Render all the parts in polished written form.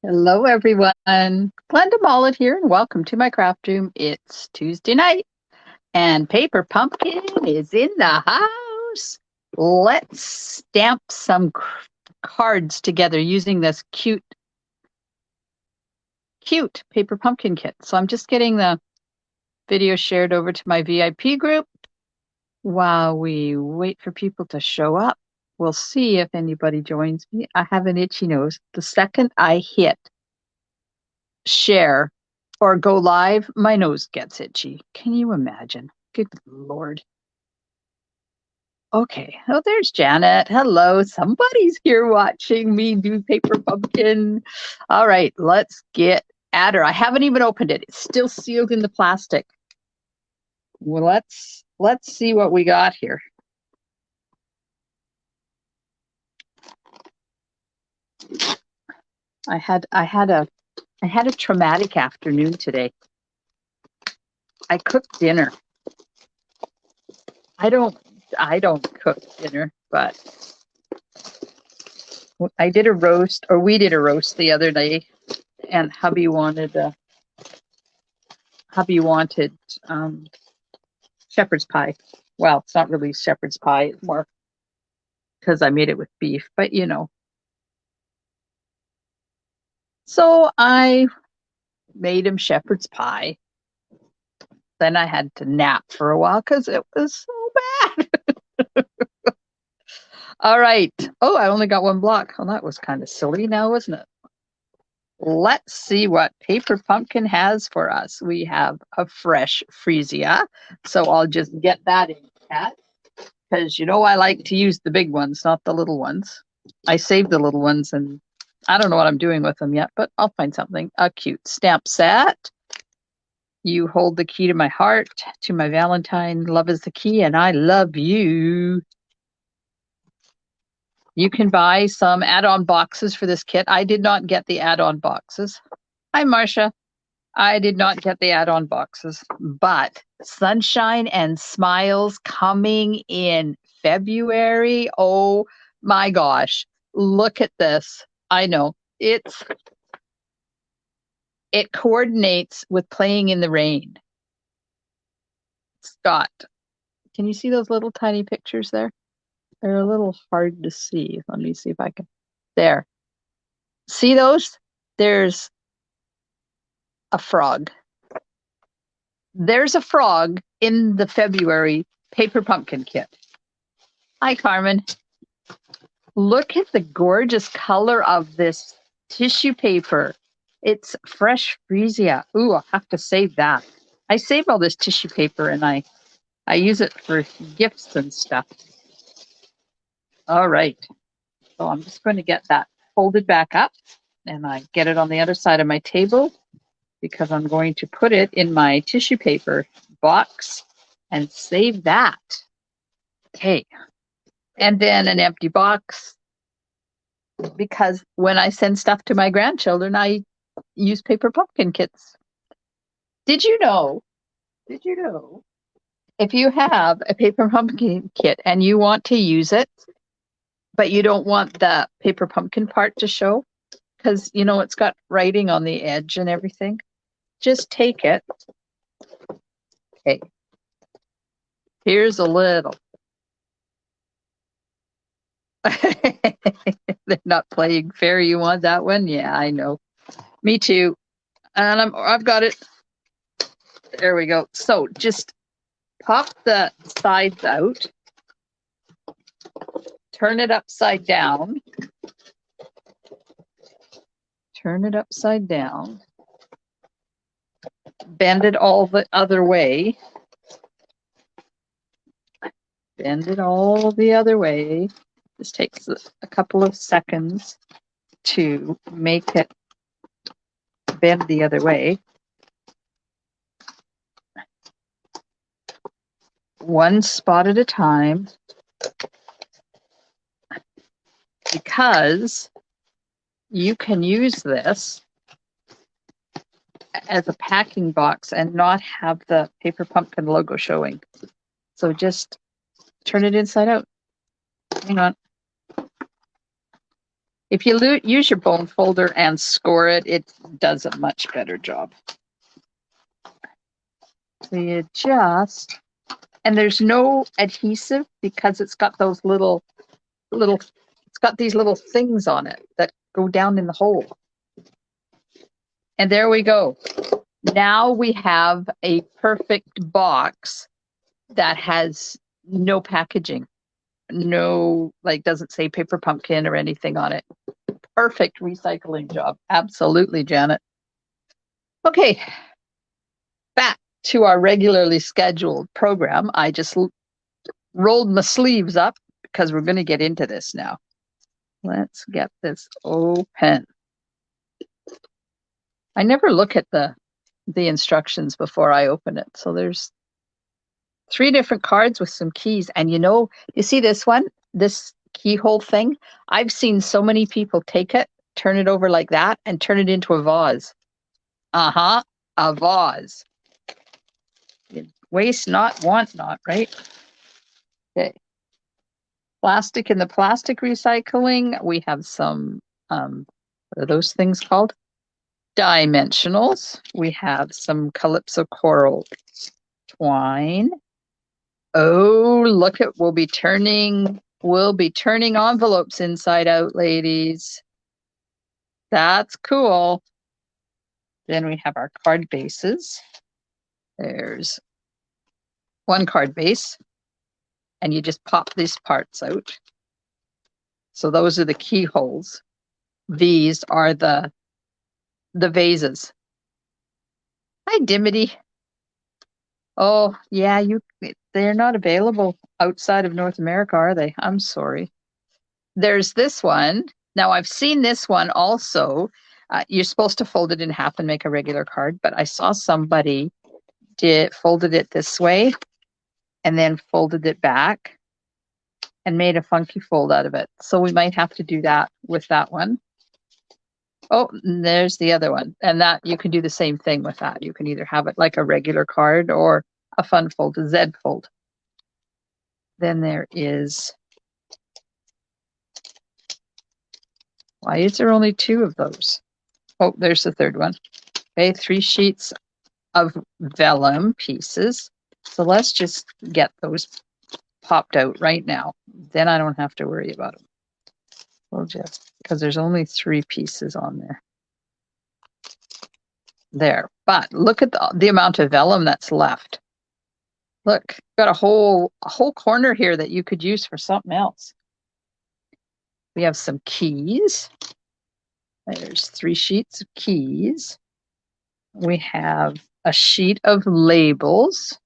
Hello, everyone. Glenda Mollet here, and welcome to my craft room. It's Tuesday night, and Paper Pumpkin is in the house. Let's stamp some cards together using this cute Paper Pumpkin kit. So I'm just getting the video shared over to my VIP group while we wait for people to show up. We'll see if anybody joins me. I have an itchy nose. The second I hit share or go live, my nose gets itchy. Can you imagine? Good Lord. Okay. Oh, there's Janet. Hello. Somebody's here watching me do Paper Pumpkin. All right, let's get at her. I haven't even opened it. It's still sealed in the plastic. Well, let's see what we got here. I had a traumatic afternoon today. I cooked dinner. I don't cook dinner, but I did a roast, or we did a roast the other day, and hubby wanted shepherd's pie. Well, it's not really shepherd's pie; it's more because I made it with beef, but you know. So I made him shepherd's pie. Then I had to nap for a while because it was so bad. All right. Oh, I only got one block. Well, that was kind of silly now, wasn't it? Let's see what Paper Pumpkin has for us. We have a fresh freesia, so I'll just get that in, Cat, because you know I like to use the big ones, not the little ones. I saved the little ones, and I don't know what I'm doing with them yet, but I'll find something. A cute stamp set. You hold the key to my heart, to my Valentine. Love is the key, and I love you. You can buy some add-on boxes for this kit. I did not get the add-on boxes. Hi, Marcia. I did not get the add-on boxes, but Sunshine and Smiles coming in February. Oh my gosh. Look at this. I know. It coordinates with playing in the rain. Scott, can you see those little tiny pictures there? They're a little hard to see. Let me see if I can. There. See those? There's a frog. There's a frog in the February Paper Pumpkin kit. Hi, Carmen. Look at the gorgeous color of this tissue paper. It's fresh freesia. Ooh, I'll have to save that. I save all this tissue paper and I use it for gifts and stuff. All right. So I'm just going to get that folded back up and I get it on the other side of my table because I'm going to put it in my tissue paper box and save that. Okay. And then an empty box because when I send stuff to my grandchildren, I use Paper Pumpkin kits. Did you know? If you have a Paper Pumpkin kit and you want to use it, but you don't want the Paper Pumpkin part to show, because you know it's got writing on the edge and everything, just take it. Okay. Here's a little. They're not playing fair. You want that one? Yeah, I know. Me too. And I've got it. There we go. So just pop the sides out. Turn it upside down. Turn it upside down. Bend it all the other way. Bend it all the other way. This takes a couple of seconds to make it bend the other way. One spot at a time, because you can use this as a packing box and not have the Paper Pumpkin logo showing. So just turn it inside out. Hang on. If you use your bone folder and score it, it does a much better job. So you just, and there's no adhesive because it's got those little, it's got these little things on it that go down in the hole. And there we go. Now we have a perfect box that has no packaging, no, like, doesn't say paper pumpkin or anything on it. Perfect recycling job. Absolutely, Janet. Okay, back to our regularly scheduled program. I just rolled my sleeves up because we're going to get into this now. Let's get this open. I never look at the instructions before I open it. So there's 3 different cards with some keys. And you see this one, this keyhole thing? I've seen so many people take it, turn it over like that, and turn it into a vase. A vase. Waste not, want not, right? Okay. Plastic in the plastic recycling. We have some, what are those things called? Dimensionals. We have some calypso coral twine. Oh, look at, we'll be turning envelopes inside out, ladies. That's cool. Then we have our card bases. There's 1 card base, and you just pop these parts out. So those are the keyholes. These are the vases. Hi, Dimity. Oh, yeah, they're not available outside of North America, are they? I'm sorry. There's this one. Now, I've seen this one also. You're supposed to fold it in half and make a regular card, but I saw somebody folded it this way and then folded it back and made a funky fold out of it. So we might have to do that with that one. Oh, and there's the other one. And that you can do the same thing with that. You can either have it like a regular card or a fun fold, a Z fold. Then there is, why is there only 2 of those? Oh, there's the 3rd one. Okay, 3 sheets of vellum pieces. So let's just get those popped out right now. Then I don't have to worry about them. We'll just, because there's only 3 pieces on there. There, but look at the amount of vellum that's left. Look, got a whole corner here that you could use for something else. We have some keys. There's 3 sheets of keys. We have a sheet of labels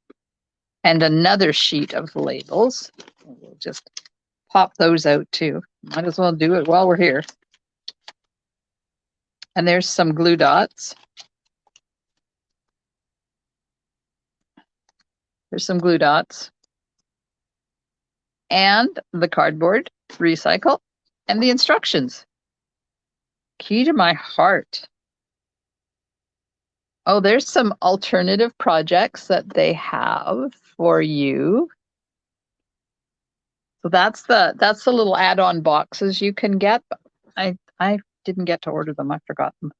and another sheet of labels. We'll just pop those out too. Might as well do it while we're here. And there's some glue dots. There's some glue dots. And the cardboard, recycle, and the instructions. Key to my heart. Oh, there's some alternative projects that they have for you. So that's the little add-on boxes you can get. I didn't get to order them. I forgot them.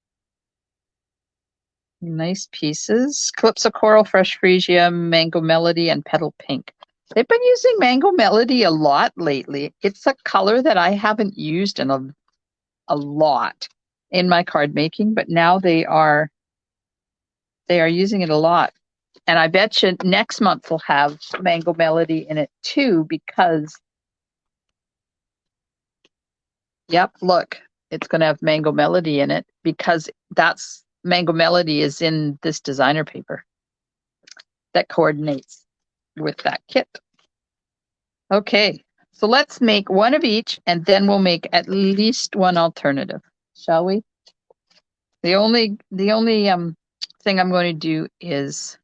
Nice pieces. Calypso Coral, Fresh Freesia, Mango Melody, and Petal Pink. They've been using Mango Melody a lot lately. It's a color that I haven't used in a lot in my card making, but now they are using it a lot. And I bet you next month will have Mango Melody in it too, because, yep, look, it's going to have Mango Melody in it because that's Mango Melody is in this designer paper that coordinates with that kit. Okay, so let's make 1 of each and then we'll make at least 1 alternative, shall we? The only thing I'm going to do is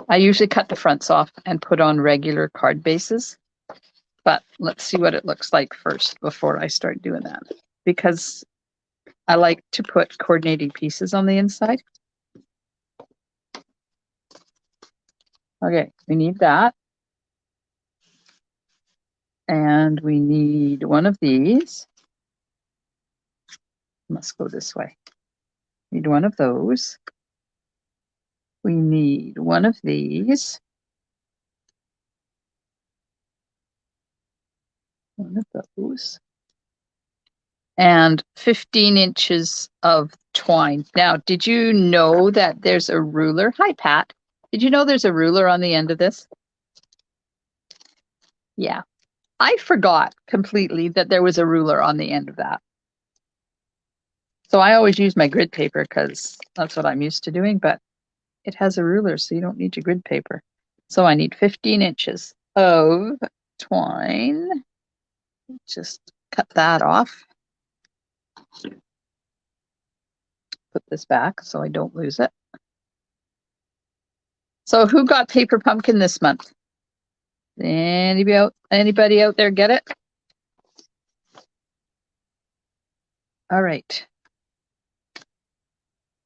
I usually cut the fronts off and put on regular card bases, but let's see what it looks like first before I start doing that, because I like to put coordinating pieces on the inside. Okay, we need that. And we need one of these. Must go this way. Need one of those. We need one of these. One of those. And 15 inches of twine. Now, did you know that there's a ruler? Hi, Pat. Did you know there's a ruler on the end of this? Yeah. I forgot completely that there was a ruler on the end of that. So I always use my grid paper because that's what I'm used to doing, but it has a ruler, so you don't need your grid paper. So I need 15 inches of twine. Just cut that off. Put this back so I don't lose it. So who got paper pumpkin this month? Anybody out there get it? All right.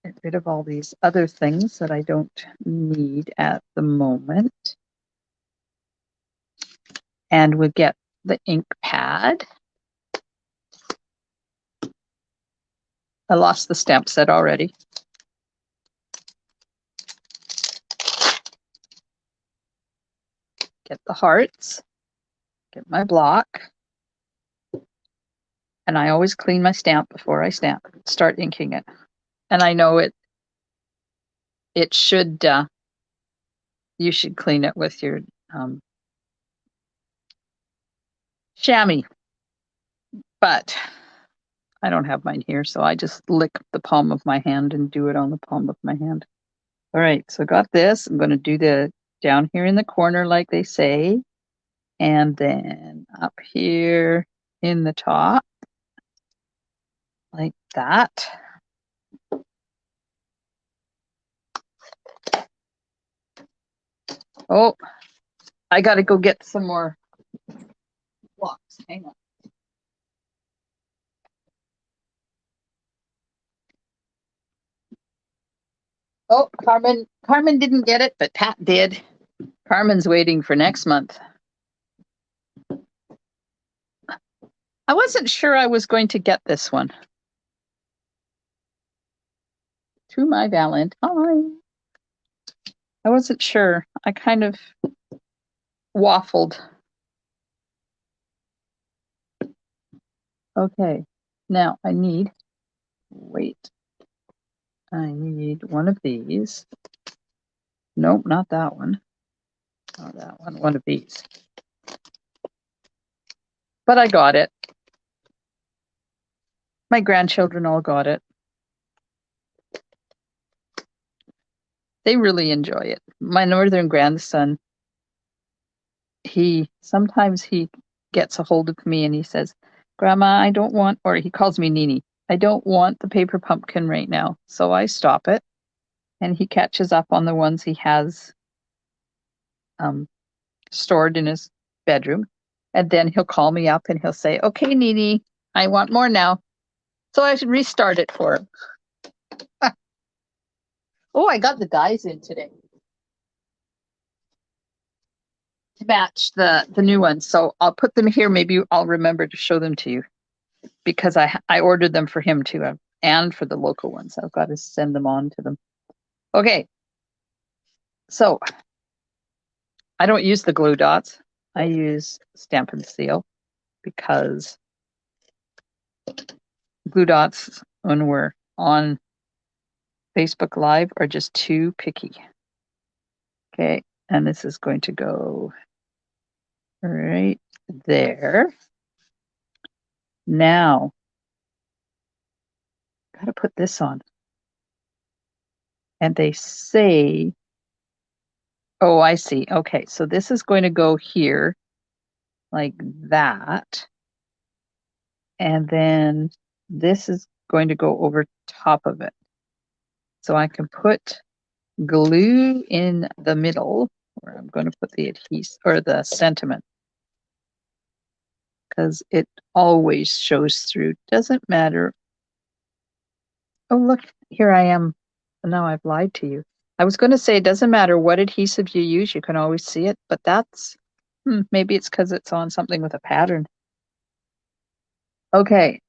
Get rid of all these other things that I don't need at the moment. And we'll get the ink pad. I lost the stamp set already. Get the hearts. Get my block. And I always clean my stamp before I start inking it. And I know it should, you should clean it with your chamois. But I don't have mine here, so I just lick the palm of my hand and do it on the palm of my hand. All right, so I got this. I'm going to do the down here in the corner like they say, and then up here in the top like that. Oh, I got to go get some more blocks. Hang on. Oh, Carmen didn't get it, but Pat did. Carmen's waiting for next month. I wasn't sure I was going to get this one. To my Valentine. I wasn't sure. I kind of waffled. Okay, now I need one of these. Nope, not that one. Not that one, one of these. But I got it. My grandchildren all got it. They really enjoy it. My northern grandson, sometimes he gets a hold of me and he says, Grandma, I don't want, or he calls me Nini, I don't want the paper pumpkin right now. So I stop it and he catches up on the ones he has stored in his bedroom. And then he'll call me up and he'll say, okay, Nini, I want more now. So I should restart it for him. Oh, I got the dies in today to match the new ones. So I'll put them here. Maybe I'll remember to show them to you because I ordered them for him too, and for the local ones. I've got to send them on to them. Okay. So I don't use the glue dots. I use Stampin' Seal because glue dots when we're on Facebook Live are just too picky. Okay, and this is going to go right there. Now, gotta put this on. And they say, oh, I see. Okay, so this is going to go here like that. And then this is going to go over top of it. So I can put glue in the middle where I'm going to put the adhesive or the sentiment because it always shows through. Doesn't matter. Oh, look, here I am. Now I've lied to you. I was going to say it doesn't matter what adhesive you use, you can always see it, but that's Maybe it's because it's on something with a pattern. Okay.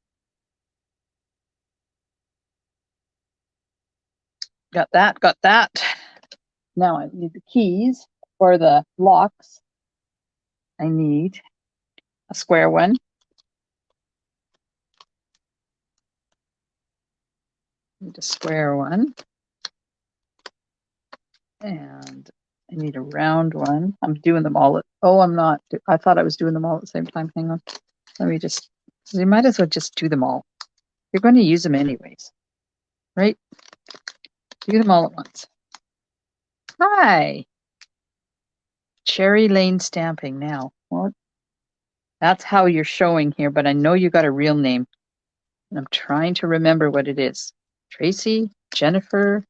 Got that, got that. Now I need the keys for the locks. I need a square one. Need a square one. And I need a round one. I'm doing them all. Oh, I'm not. I thought I was doing them all at the same time. Hang on. Let me just, you might as well just do them all. You're going to use them anyways, right? Do them all at once. Hi. Cherry Lane Stamping now. Well, that's how you're showing here, but I know you got a real name. And I'm trying to remember what it is. Tracy, Jennifer.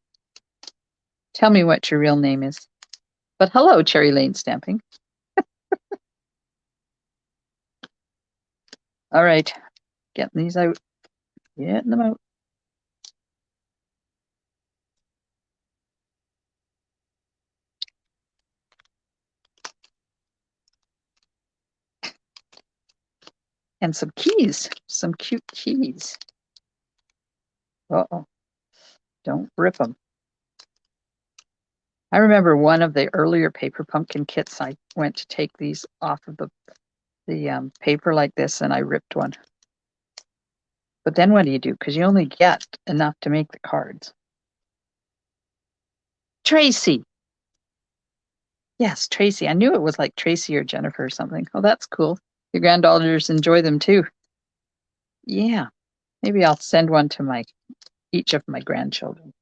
Tell me what your real name is. But hello, Cherry Lane Stamping. All right. Getting these out. Getting them out. And some keys. Some cute keys. Uh-oh. Don't rip them. I remember one of the earlier paper pumpkin kits, I went to take these off of the paper like this, and I ripped one. But then what do you do? Because you only get enough to make the cards. Tracy. Yes, Tracy. I knew it was like Tracy or Jennifer or something. Oh, that's cool. Your granddaughters enjoy them too. Yeah. Maybe I'll send one to each of my grandchildren.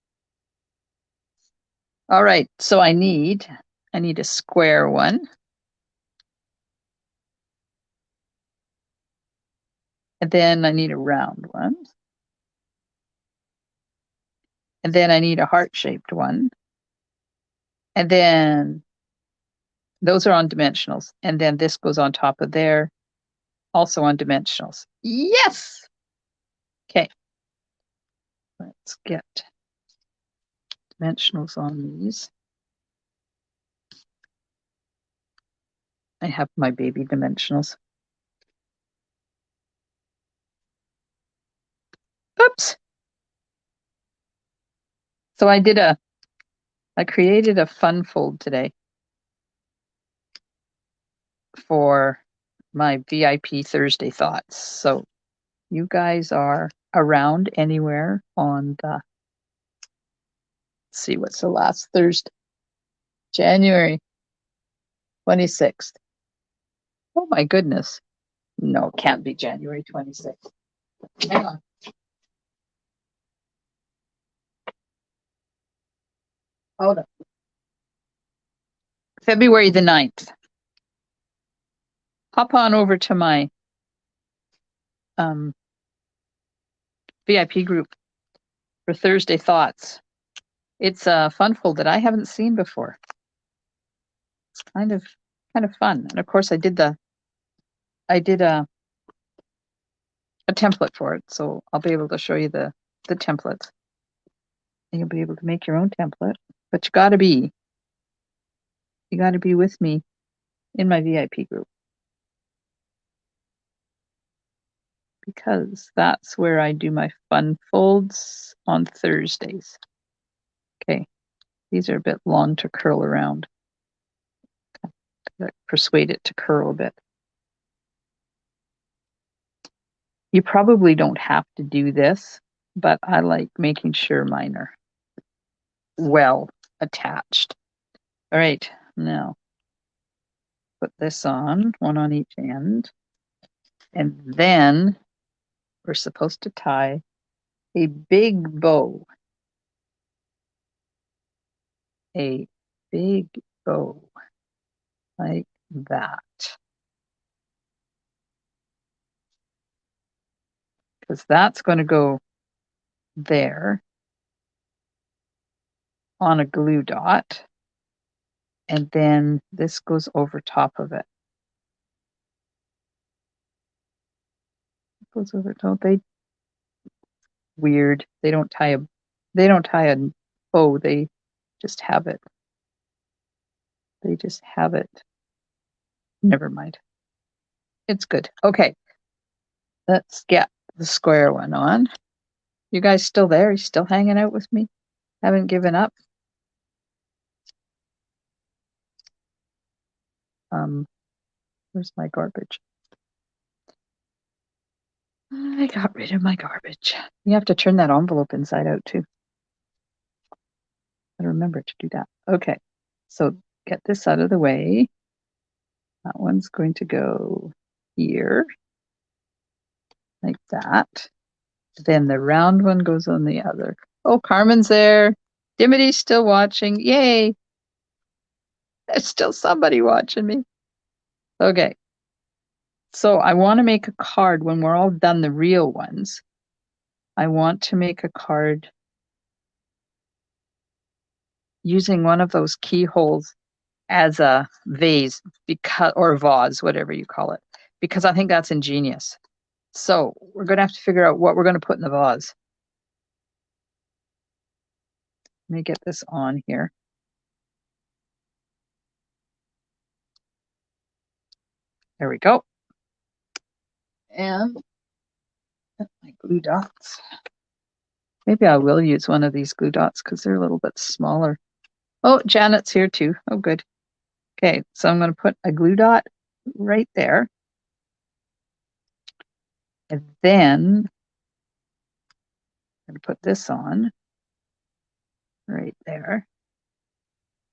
All right. So I need a square one. And then I need a round one. And then I need a heart-shaped one. And then those are on dimensionals. And then this goes on top of there, also on dimensionals. Yes! Okay. Let's get dimensionals on these. I have my baby dimensionals. Oops. So I created a fun fold today for my VIP Thursday thoughts. So you guys are around anywhere on let's see, what's the last Thursday? January 26th. Oh my goodness. No, it can't be January 26th. Hang on. Hold on. February the 9th. Hop on over to my VIP group for Thursday thoughts. It's a fun fold that I haven't seen before. It's kind of fun. And of course I did a template for it, so I'll be able to show you the templates. And you'll be able to make your own template. But you gotta be with me in my VIP group, because that's where I do my fun folds on Thursdays. Okay, these are a bit long to curl around. Persuade it to curl a bit. You probably don't have to do this, but I like making sure mine are well attached. All right, now put this on, one on each end, and then we're supposed to tie a big bow. A big bow like that. Because that's going to go there on a glue dot. And then this goes over top of it. Goes over top. Weird. They don't tie a bow. They just have it. Never mind. It's good. Okay. Let's get the square one on. You guys still there? You still hanging out with me? Haven't given up? Where's my garbage? I got rid of my garbage. You have to turn that envelope inside out too. I remember to do that. Okay, so get this out of the way. That one's going to go here, like that. Then the round one goes on the other. Oh, Carmen's there. Dimity's still watching. Yay! There's still somebody watching me. Okay. So I want to make a card when we're all done the real ones. I want to make a card using one of those keyholes as a vase or a vase, whatever you call it, because I think that's ingenious. So we're going to have to figure out what we're going to put in the vase. Let me get this on here. There we go. And my glue dots. Maybe I will use one of these glue dots because they're a little bit smaller. Oh, Janet's here too. Oh, good. Okay, so I'm going to put a glue dot right there. And then I'm going to put this on right there.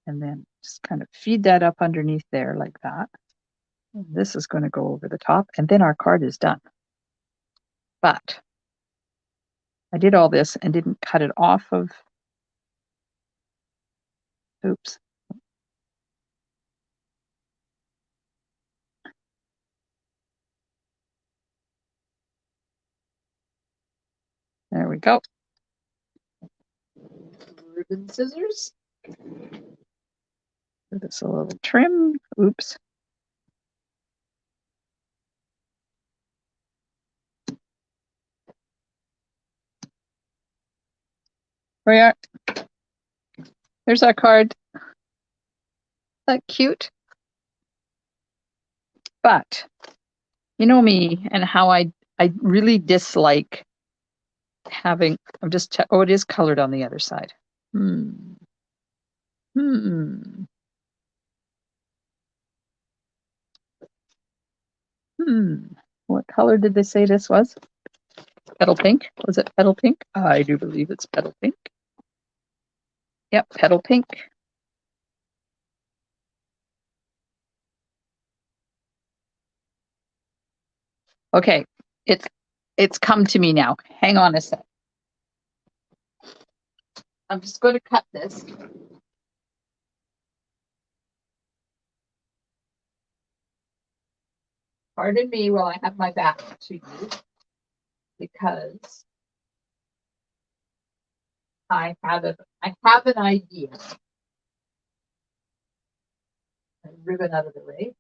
And then just kind of feed that up underneath there like that. And this is going to go over the top. And then our card is done. But I did all this and didn't cut it off of, oops. There we go. Ribbon scissors. Give this a little trim. Oops. There we are. There's our card. Isn't that cute? But you know me and how I really dislike having, I'm just, oh, it is colored on the other side. What color did they say this was? Petal pink? Was it petal pink? I do believe it's petal pink. Yep, petal pink. Okay, it's come to me now. Hang on a sec. I'm just going to cut this. Pardon me while I have my back to you, because I have an idea. Ribbon out of the way.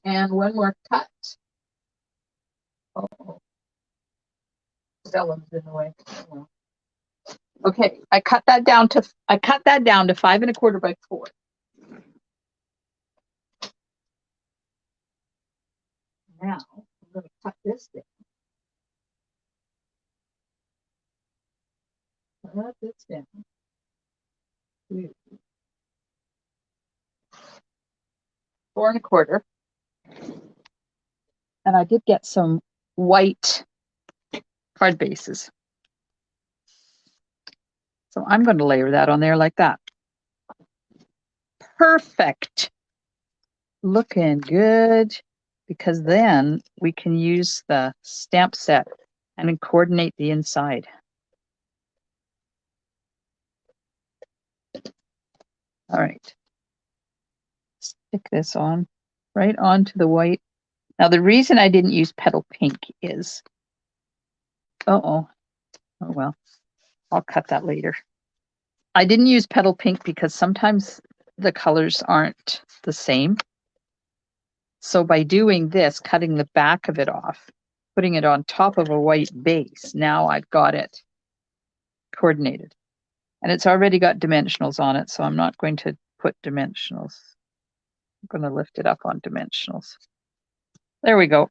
And when we're cut, oh, vellum's in the way. Oh. Okay, I cut that down to 5 1/4 by 4. Now I'm going to cut this down. Cut this down. 4 1/4. And I did get some white card bases. So I'm going to layer that on there like that. Perfect. Looking good. Because then we can use the stamp set and coordinate the inside. All right. Stick this on right onto the white. Now the reason I didn't use petal pink is, oh well, I'll cut that later. I didn't use petal pink because sometimes the colors aren't the same. So by doing this, cutting the back of it off, putting it on top of a white base, now I've got it coordinated. And it's already got dimensionals on it, so I'm not going to put dimensionals. I'm going to lift it up on dimensionals. There we go.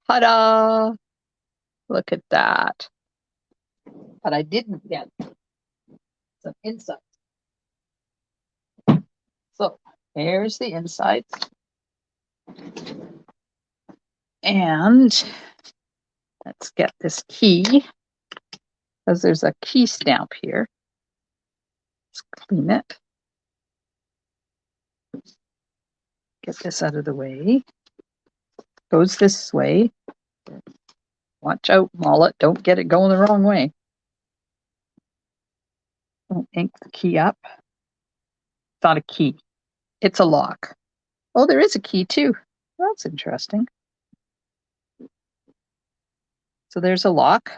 Ta-da! Look at that. But I didn't get some inside. So here's the inside. And let's get this key, because there's a key stamp here. Let's clean it. Get this out of the way. Goes this way. Watch out, Mollet. Don't get it going the wrong way. Don't ink the key up. It's not a key. It's a lock. Oh, there is a key too. That's interesting. So there's a lock.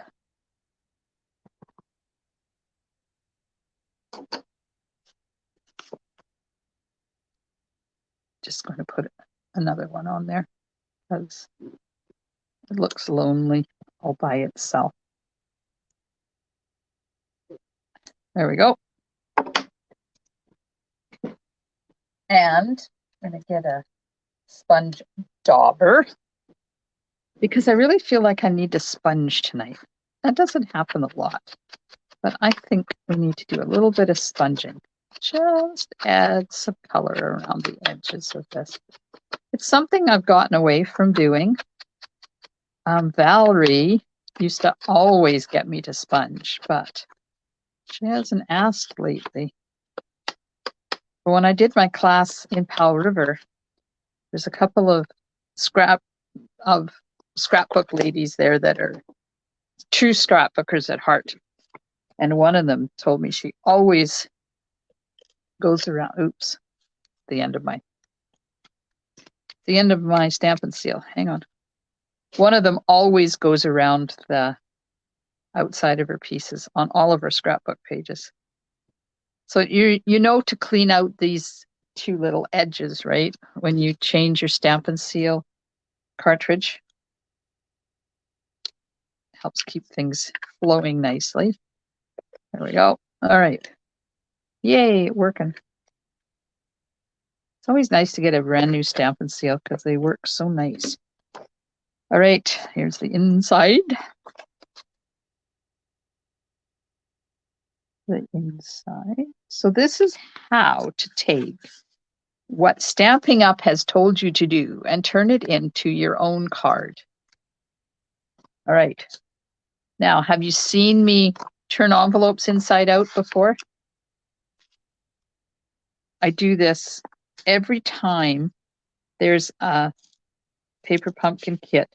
Just going to put another one on there because it looks lonely all by itself. There we go. And I'm going to get a sponge dauber because I really feel like I need to sponge tonight. That doesn't happen a lot, but I think we need to do a little bit of sponging. Just add some color around the edges of this. It's something I've gotten away from doing. Valerie used to always get me to sponge, but she hasn't asked lately. But when I did my class in Powell River, there's a couple of scrapbook ladies there that are true scrapbookers at heart. And one of them told me she always goes around, oops, the end of my stamp and seal. Hang on. One of them always goes around the outside of her pieces on all of her scrapbook pages. So you know to clean out these two little edges, right? When you change your stamp and seal cartridge. Helps keep things flowing nicely. There we go. All right. Yay, working. It's always nice to get a brand new stamp and seal because they work so nice. All right, here's the inside. The inside. So this is how to take what Stampin' Up! Has told you to do and turn it into your own card. All right. Now, have you seen me turn envelopes inside out before? I do this every time there's a paper pumpkin kit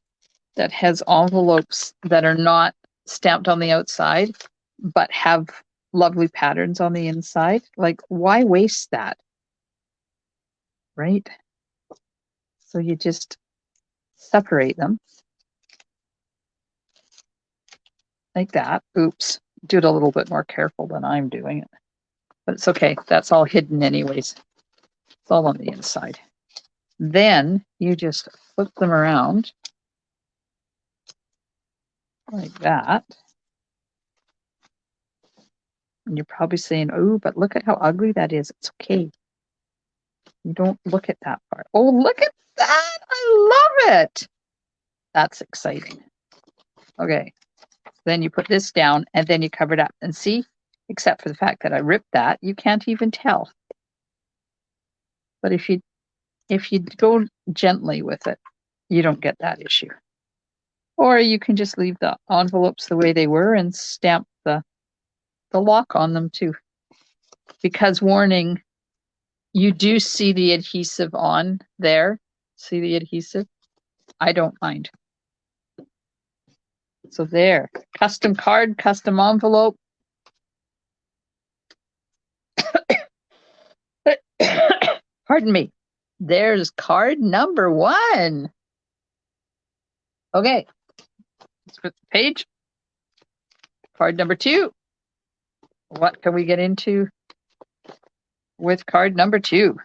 that has envelopes that are not stamped on the outside, but have lovely patterns on the inside. Like, why waste that? Right? So you just separate them like that. Oops, do it a little bit more careful than I'm doing it. But it's okay. That's all hidden anyways. It's all on the inside. Then you just flip them around like that. And you're probably saying, oh, but look at how ugly that is. It's okay. You don't look at that part. Oh, look at that. I love it. That's exciting. Okay. Then you put this down and then you cover it up. And see, except for the fact that I ripped that, you can't even tell. But if you go gently with it, you don't get that issue. Or you can just leave the envelopes the way they were and stamp the lock on them too. Because warning, you do see the adhesive on there. See the adhesive? I don't mind. So there, custom card, custom envelope. Pardon me. There's card number 1. Okay, let's put the page. Card number 2. What can we get into with card number 2?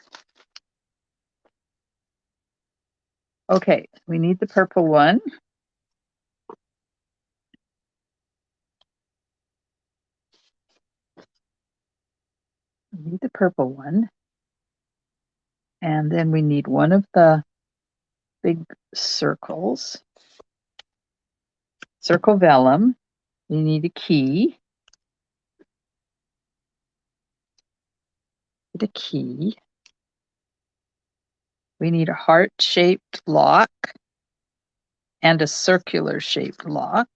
Okay, we need the purple one. We need the purple one. And then we need one of the big circles. Circle vellum. We need a key. Get a key. We need a heart-shaped lock and a circular-shaped lock.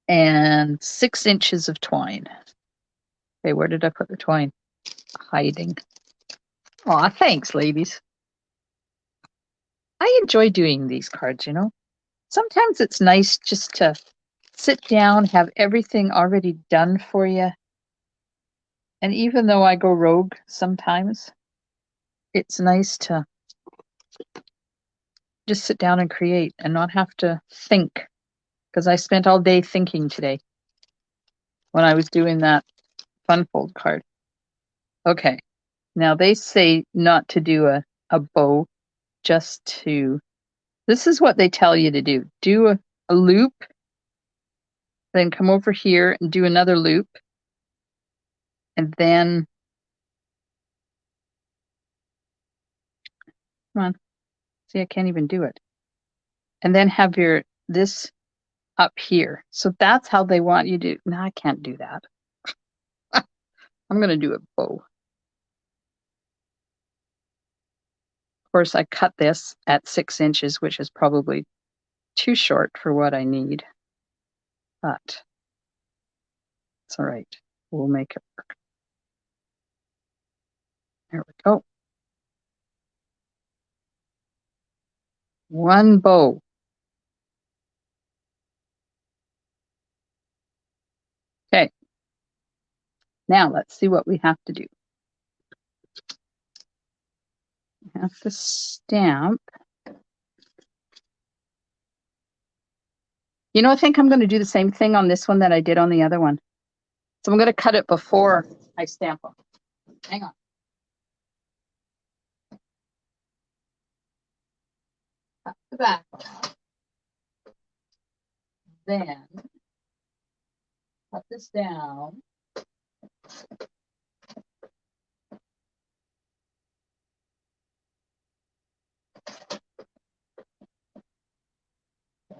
And 6 inches of twine. Okay, where did I put the twine? Hiding. Aw, thanks, ladies. I enjoy doing these cards, you know. Sometimes it's nice just to sit down, have everything already done for you. And even though I go rogue sometimes, it's nice to just sit down and create and not have to think. Because I spent all day thinking today when I was doing that fun fold card. Okay, now they say not to do a bow, just to, this is what they tell you to do. Do a loop, then come over here and do another loop, and then, come on, see, I can't even do it. And then have your, this up here. So that's how they want you to, no, I can't do that. I'm going to do a bow. Of course, I cut this at 6 inches, which is probably too short for what I need, but it's all right. We'll make it work. There we go. One bow. Okay. Now let's see what we have to do. We have to stamp. You know, I think I'm going to do the same thing on this one that I did on the other one. So I'm going to cut it before I stamp them. Hang on. Cut the back off. Then cut this down.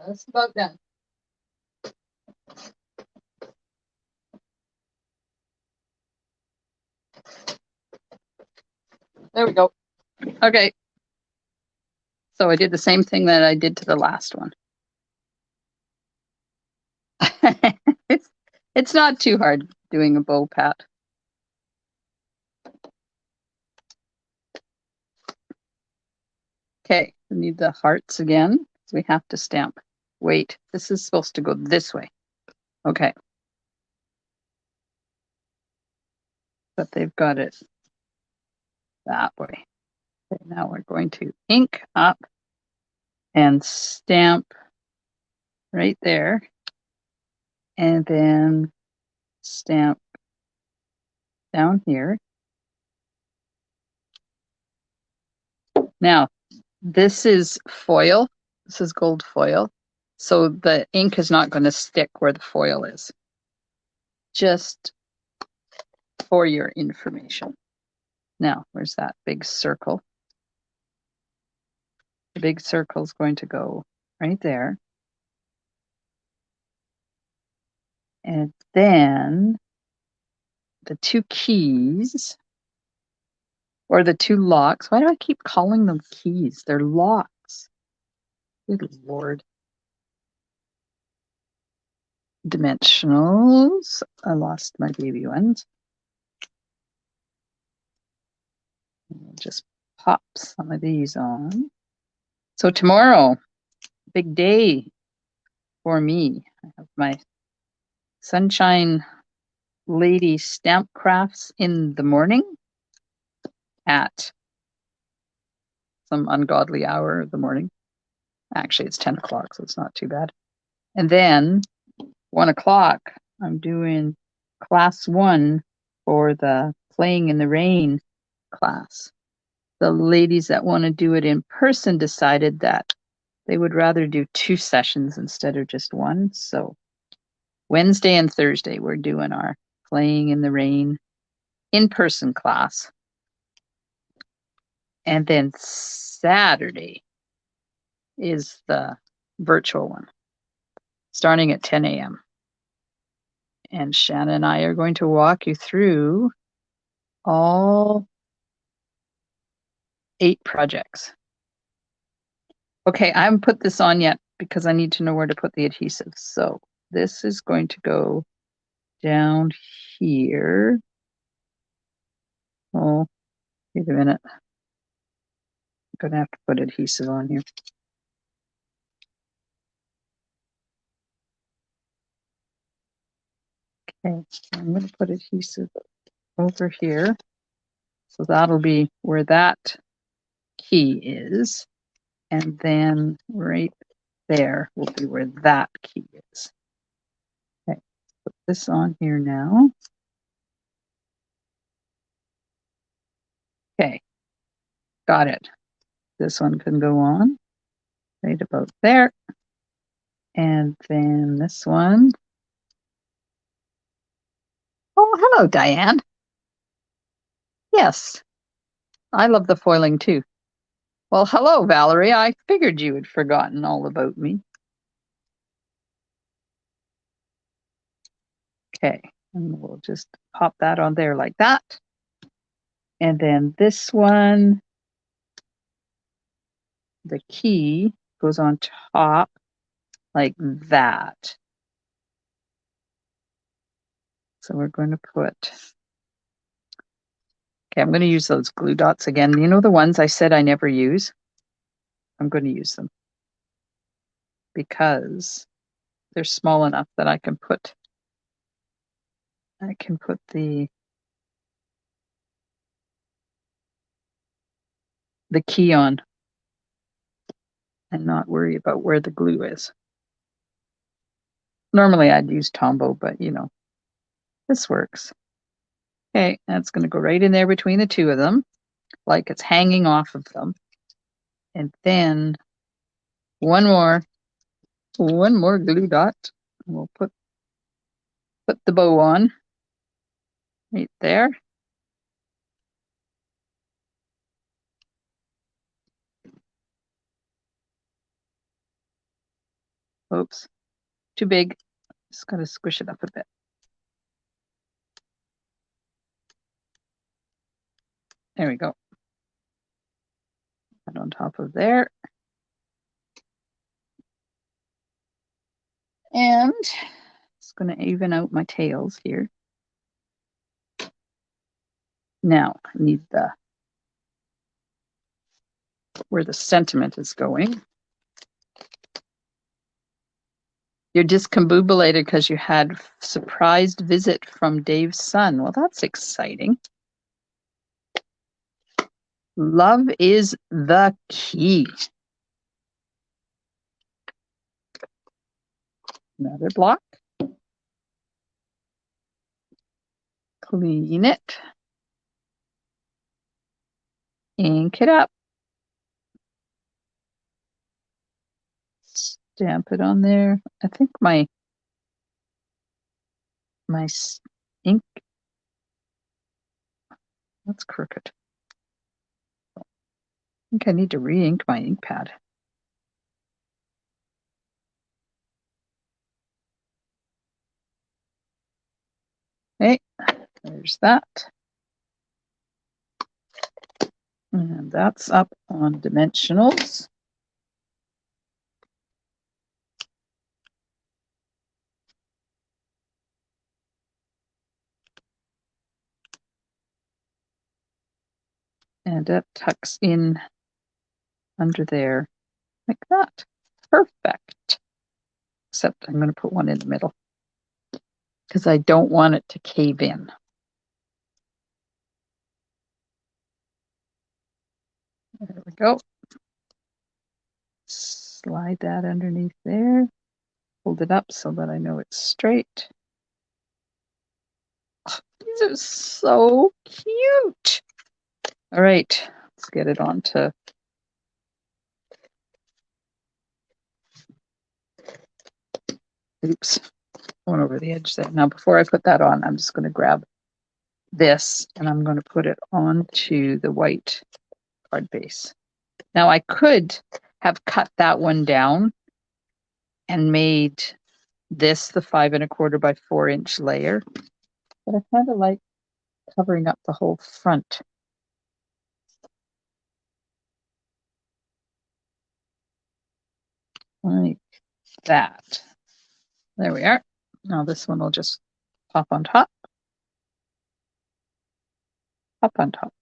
That's about done. There we go. Okay. So I did the same thing that I did to the last one. it's not too hard doing a bow, Pat. Okay, we need the hearts again. So we have to stamp. Wait, this is supposed to go this way. Okay. But they've got it that way. Okay, now we're going to ink up and stamp right there. And then stamp down here. Now, this is foil. This is gold foil. So the ink is not going to stick where the foil is. Just for your information. Now, where's that big circle? The big circle is going to go right there. And then the two keys, or the two locks. Why do I keep calling them keys? They're locks. Good Lord. Dimensionals. I lost my baby ones. We'll just pop some of these on. So tomorrow, big day for me. I have my Sunshine Lady stamp crafts in the morning at some ungodly hour of the morning. Actually, it's 10 o'clock, so it's not too bad. And then 1 o'clock, I'm doing class 1 for the Playing in the Rain class. The ladies that want to do it in person decided that they would rather do 2 sessions instead of just one. So Wednesday and Thursday, we're doing our playing in the rain in-person class. And then Saturday is the virtual one, starting at 10 a.m. And Shannon and I are going to walk you through all 8 projects. Okay, I haven't put this on yet because I need to know where to put the adhesive. So this is going to go down here. Oh, wait a minute. I'm going to have to put adhesive on here. Okay, I'm going to put adhesive over here. So that'll be where that key is. And then right there will be where that key is. Okay, put this on here now. Okay, got it. This one can go on right about there. And then this one. Oh, hello, Diane. Yes, I love the foiling too. Well, hello, Valerie. I figured you had forgotten all about me. Okay, and we'll just pop that on there like that. And then this one, the key goes on top like that. So we're going to put, okay, I'm going to use those glue dots again. You know the ones I said I never use? I'm going to use them because they're small enough that I can put the key on and not worry about where the glue is. Normally I'd use Tombow, but you know, this works. Okay, that's going to go right in there between the two of them, like it's hanging off of them. And then one more glue dot. We'll put the bow on right there. Oops, too big. Just gotta squish it up a bit. There we go. And on top of there. And it's gonna even out my tails here. Now I need where the sentiment is going. You're discombobulated because you had surprised visit from Dave's son. Well, that's exciting. Love is the key. Another block. Clean it. Ink it up. Stamp it on there. I think my ink, that's crooked. I think I need to re-ink my ink pad. Okay, there's that. And that's up on dimensionals. And it tucks in under there like that. Perfect. Except I'm going to put one in the middle because I don't want it to cave in. There we go. Slide that underneath there. Hold it up so that I know it's straight. Oh, these are so cute. All right, let's get it onto Oops, went over the edge there. Now, before I put that on, I'm just going to grab this and I'm going to put it onto the white card base. Now, I could have cut that one down and made this the 5 1/4 by 4-inch layer, but I kind of like covering up the whole front. Like that. There we are. Now this one will just pop on top. Pop on top.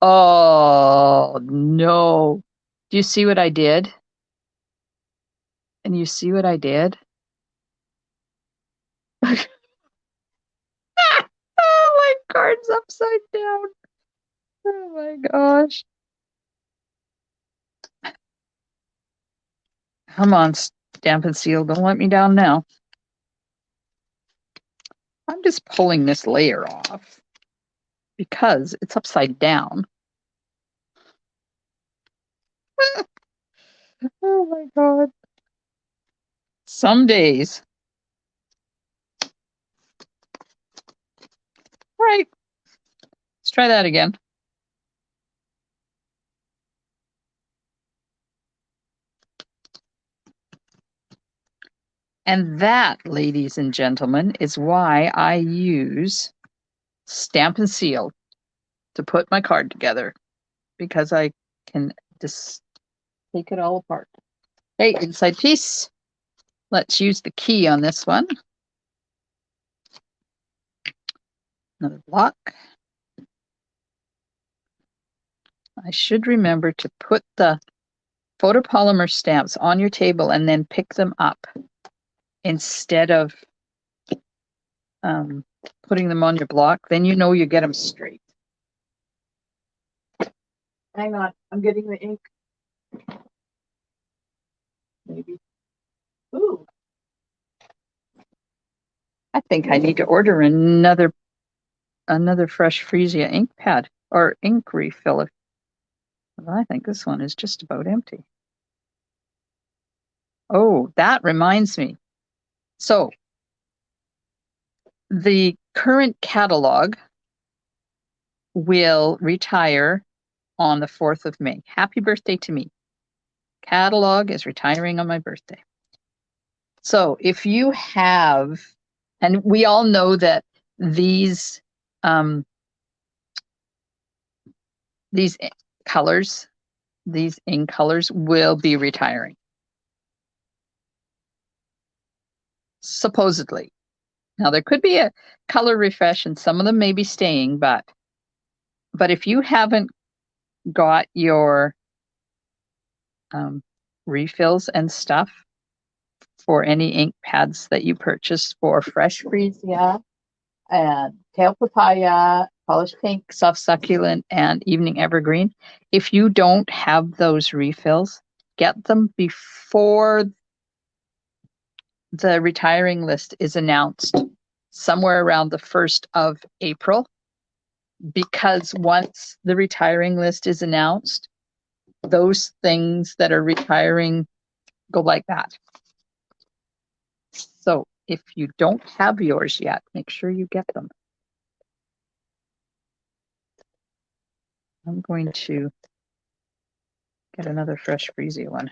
Oh, no. Do you see what I did? And you see what I did? Oh, my card's upside down. Oh my gosh. Come on, Stamp and Seal. Don't let me down now. I'm just pulling this layer off because it's upside down. Oh my God. Some days. Right. Let's try that again. And that, ladies and gentlemen, is why I use Stamp and Seal to put my card together, because I can just take it all apart. Hey, inside piece. Let's use the key on this one. Another block. I should remember to put the photopolymer stamps on your table and then pick them up instead of putting them on your block. Then you know you get them straight. Hang on, I'm getting the ink. Maybe. Ooh. I think I need to order another fresh Freesia ink pad or ink refill. Well, I think this one is just about empty. Oh, that reminds me. So the current catalog will retire on the 4th of May. Happy birthday to me. Catalog is retiring on my birthday. So if you have, and we all know that these colors, these ink colors will be retiring. Supposedly. Now there could be a color refresh and some of them may be staying, but if you haven't got your refills and stuff for any ink pads that you purchased for Fresh Freesia and Tail Papaya, Polished Pink, Soft Succulent, and Evening Evergreen, if you don't have those refills, get them before the retiring list is announced somewhere around the 1st of April, because once the retiring list is announced, those things that are retiring go like that. So if you don't have yours yet, make sure you get them. I'm going to get another Fresh Freesia one.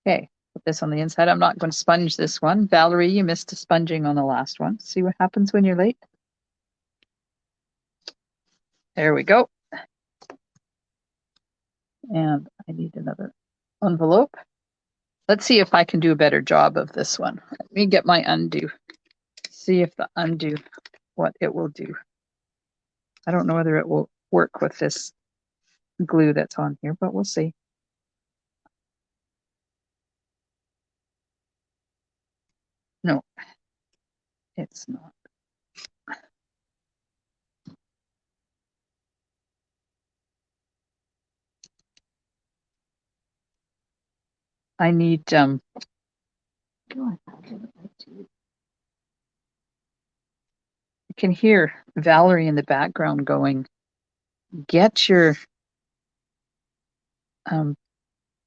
Okay, put this on the inside. I'm not going to sponge this one. Valerie, you missed a sponging on the last one. See what happens when you're late? There we go. And I need another envelope. Let's see if I can do a better job of this one. Let me get my undo. See if the undo, what it will do. I don't know whether it will work with this glue that's on here, but we'll see. No, it's not. I need you can hear Valerie in the background going, get your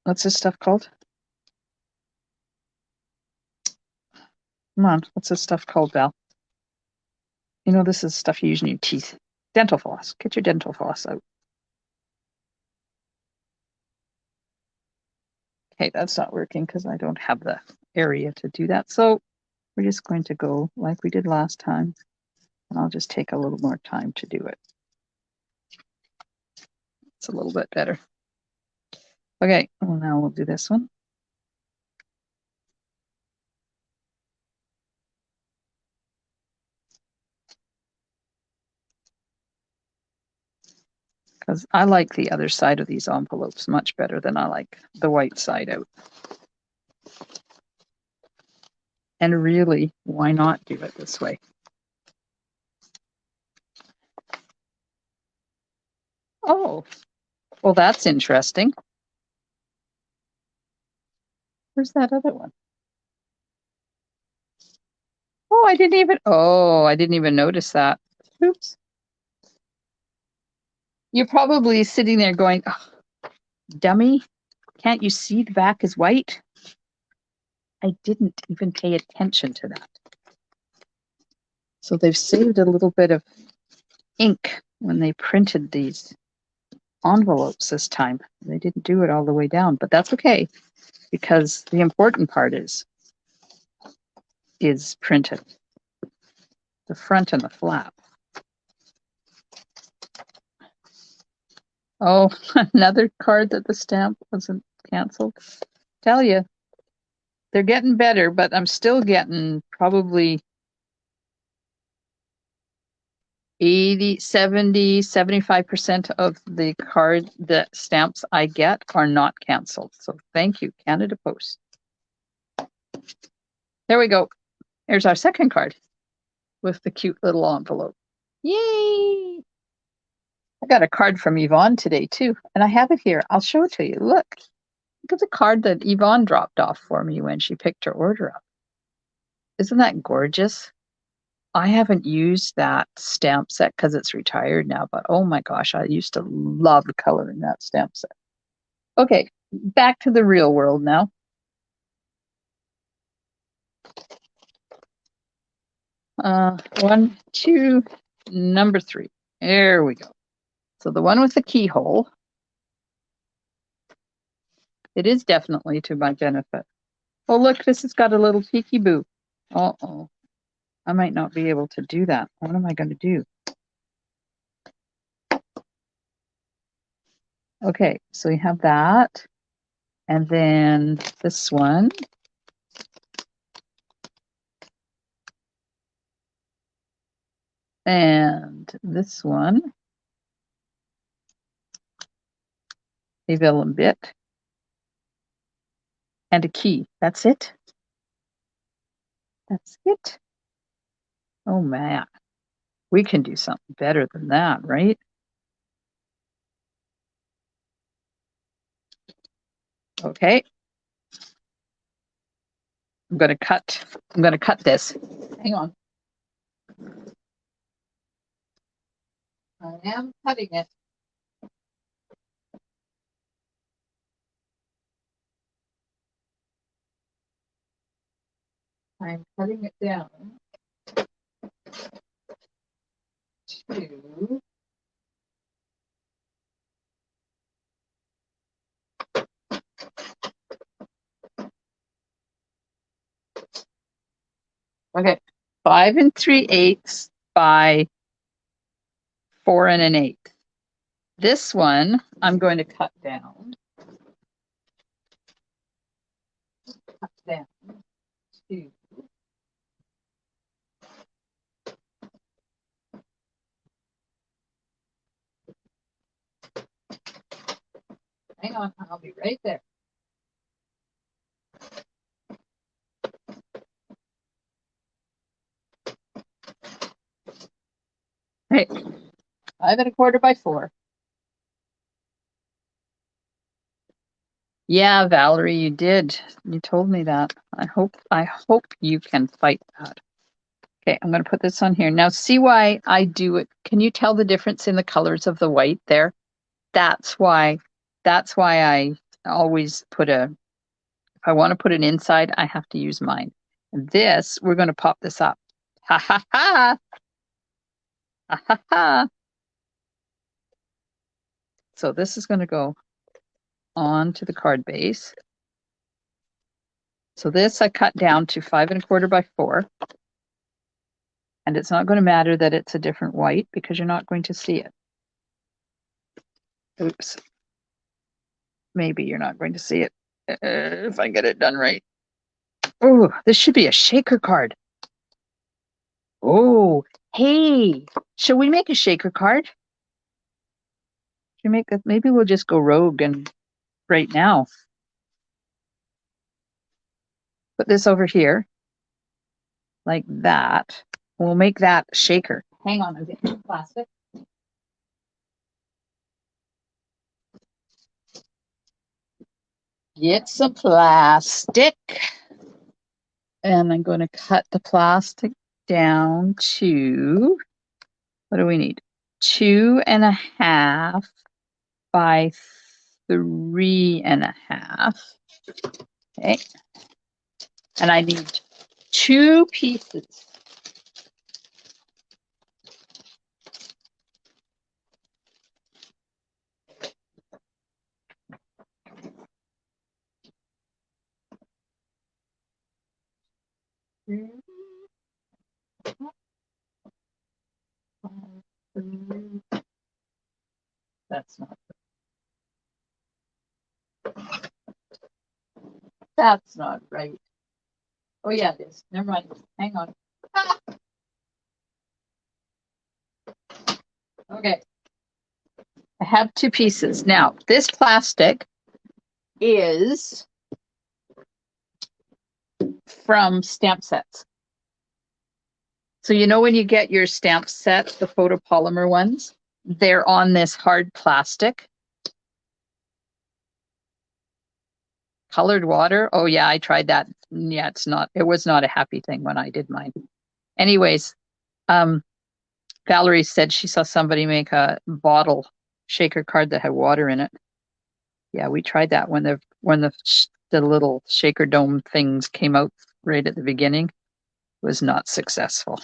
what's this stuff called? Come on, what's this stuff called, Val? You know, this is stuff you use in your teeth. Dental floss. Get your dental floss out. Okay, that's not working because I don't have the area to do that. So we're just going to go like we did last time. And I'll just take a little more time to do it. It's a little bit better. Okay, well now we'll do this one. Because I like the other side of these envelopes much better than I like the white side out. And really, why not do it this way? Oh, well, that's interesting. Where's that other one? Oh, I didn't even notice that. Oops. You're probably sitting there going, oh, dummy, can't you see the back is white? I didn't even pay attention to that. So they've saved a little bit of ink when they printed these envelopes this time. They didn't do it all the way down, but that's okay because the important part is printed. The front and the flap. Oh, another card that the stamp wasn't canceled. Tell you, they're getting better, but I'm still getting probably 80, 70, 75% of the stamps I get are not canceled. So thank you, Canada Post. There we go. Here's our second card with the cute little envelope. Yay! I got a card from Yvonne today too, and I have it here. I'll show it to you. Look at the card that Yvonne dropped off for me when she picked her order up. Isn't that gorgeous? I haven't used that stamp set because it's retired now, but oh my gosh, I used to love coloring that stamp set. Okay, back to the real world now. One, two, number 3. There we go. So the one with the keyhole, it is definitely to my benefit. Oh, look, this has got a little peekaboo. Uh-oh. I might not be able to do that. What am I going to do? Okay, so we have that. And then this one. And this one. A vellum bit. And a key. That's it. That's it. Oh, man. We can do something better than that, right? Okay. I'm going to cut this. Hang on. I am cutting it. I'm cutting it down to okay, 5 3/8 by 4 1/8. This one I'm going to cut down. Cut down to hang on, I'll be right there. Hey, 5 1/4 by 4. Yeah, Valerie, you did. You told me that. I hope you can fight that. Okay, I'm going to put this on here. Now, see why I do it. Can you tell the difference in the colors of the white there? That's why That's why I always put if I want to put it inside, I have to use mine. And this, we're going to pop this up. Ha ha ha! Ha ha ha! So this is going to go onto the card base. So this I cut down to 5¼ by 4. And it's not going to matter that it's a different white because you're not going to see it. Oops. Maybe you're not going to see it if I get it done right. Oh, this should be a shaker card. Oh, hey, shall we make a shaker card? Should we make maybe we'll just go rogue and right now. Put this over here like that. We'll make that shaker. Hang on, I'm getting plastic. Get some plastic. And I'm going to cut the plastic down to, what do we need? 2½ by 3½. Okay. And I need 2 pieces. That's not. That's not right. Oh yeah, it is. Never mind. Hang on. Ah! Okay. I have 2 pieces. Now, this plastic is from stamp sets. So you know when you get your stamp sets, the photopolymer ones, they're on this hard plastic. Colored water. Oh yeah, I tried that. Yeah, it was not a happy thing when I did mine. Anyways, Valerie said she saw somebody make a bottle shaker card that had water in it. Yeah, we tried that when the little shaker dome things came out right at the beginning. It was not successful.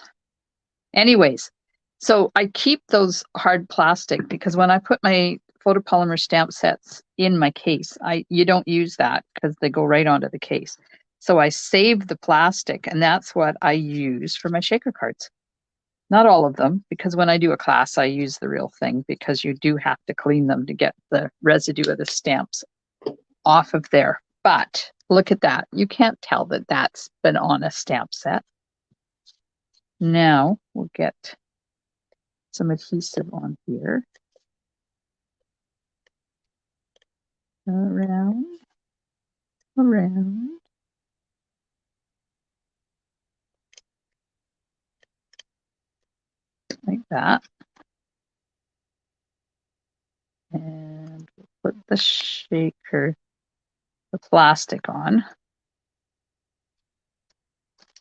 Anyways, so I keep those hard plastic because when I put my photopolymer stamp sets in my case, you don't use that because they go right onto the case. So I save the plastic, and that's what I use for my shaker cards. Not all of them, because when I do a class, I use the real thing because you do have to clean them to get the residue of the stamps off of there. But look at that. You can't tell that that's been on a stamp set. Now we'll get some adhesive on here. Around, like that. And we'll put the shaker, the plastic on.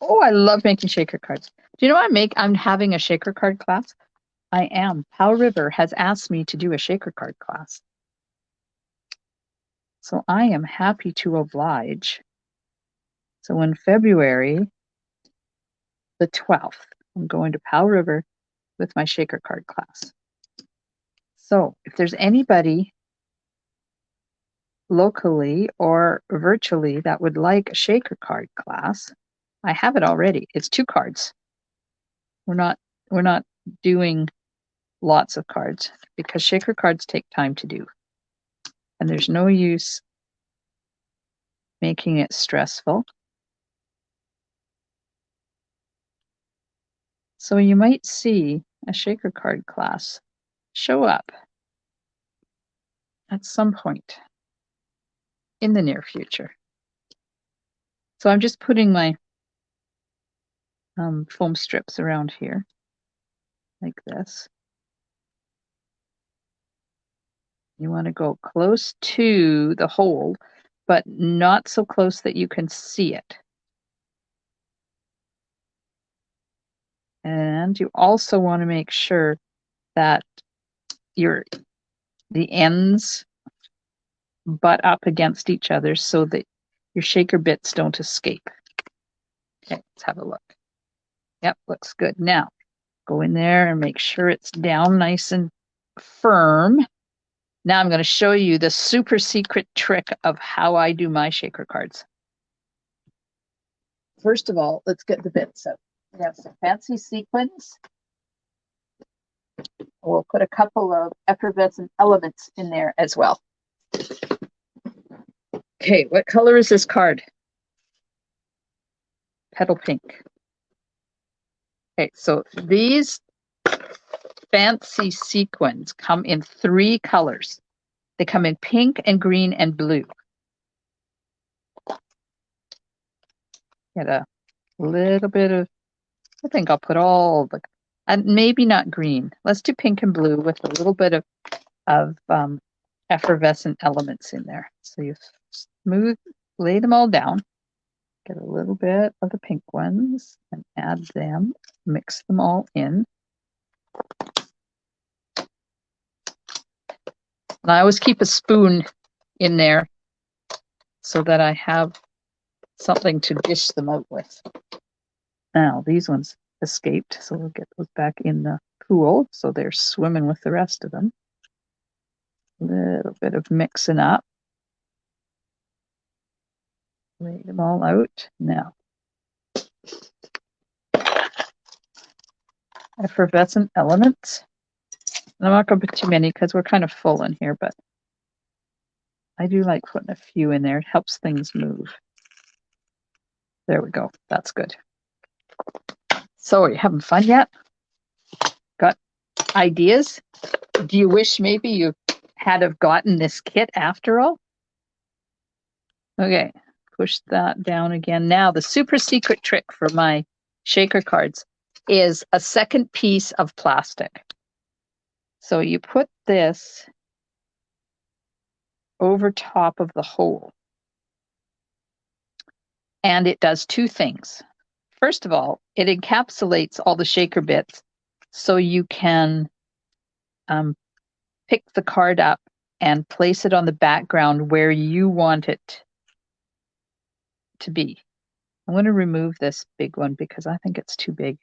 Oh, I love making shaker cards. Do you know I'm having a shaker card class? I am. Powell River has asked me to do a shaker card class. So I am happy to oblige. So in February the 12th, I'm going to Powell River with my shaker card class. So if there's anybody locally or virtually that would like a shaker card class, I have it already. It's 2 cards. We're not doing lots of cards because shaker cards take time to do. And there's no use making it stressful. So you might see a shaker card class show up at some point in the near future. So I'm just putting my foam strips around here like this. You want to go close to the hole, but not so close that you can see it. And you also want to make sure that the ends butt up against each other so that your shaker bits don't escape. Okay, let's have a look. Yep, looks good. Now, go in there and make sure it's down nice and firm. Now I'm going to show you the super secret trick of how I do my shaker cards. First of all, let's get the bits out. We have some fancy sequins. We'll put a couple of effervescent elements in there as well. Okay, what color is this card? Petal pink. Okay, so these fancy sequins come in 3 colors. They come in pink and green and blue. Get a little bit of, I think I'll put all the, and maybe not green. Let's do pink and blue with a little bit of effervescent elements in there. So you smooth, lay them all down. Get a little bit of the pink ones and add them, mix them all in. And I always keep a spoon in there so that I have something to dish them out with. Now, these ones escaped, so we'll get those back in the pool so they're swimming with the rest of them. A little bit of mixing up. Lay them all out. Now, effervescent elements. And I'm not going to put too many because we're kind of full in here, but I do like putting a few in there. It helps things move. There we go. That's good. So are you having fun yet? Got ideas? Do you wish maybe you had have gotten this kit after all? Okay, push that down again. Now the super secret trick for my shaker cards is a second piece of plastic. So you put this over top of the hole. And it does 2 things. First of all, it encapsulates all the shaker bits so you can pick the card up and place it on the background where you want it to be. I'm going to remove this big one because I think it's too big.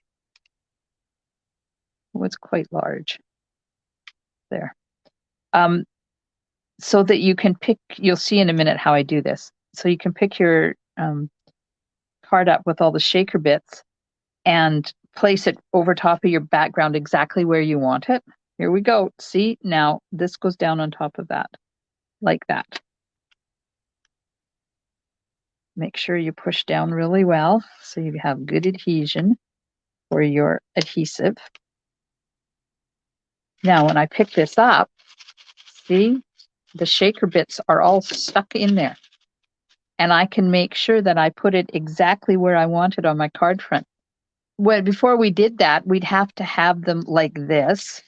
Oh, it's quite large. There. So that you can pick, you'll see in a minute how I do this. So you can pick your card up with all the shaker bits and place it over top of your background exactly where you want it. Here we go. See, now this goes down on top of that, like that. Make sure you push down really well so you have good adhesion for your adhesive. Now, when I pick this up, see, the shaker bits are all stuck in there. And I can make sure that I put it exactly where I want it on my card front. Well, before we did that, we'd have to have them like this.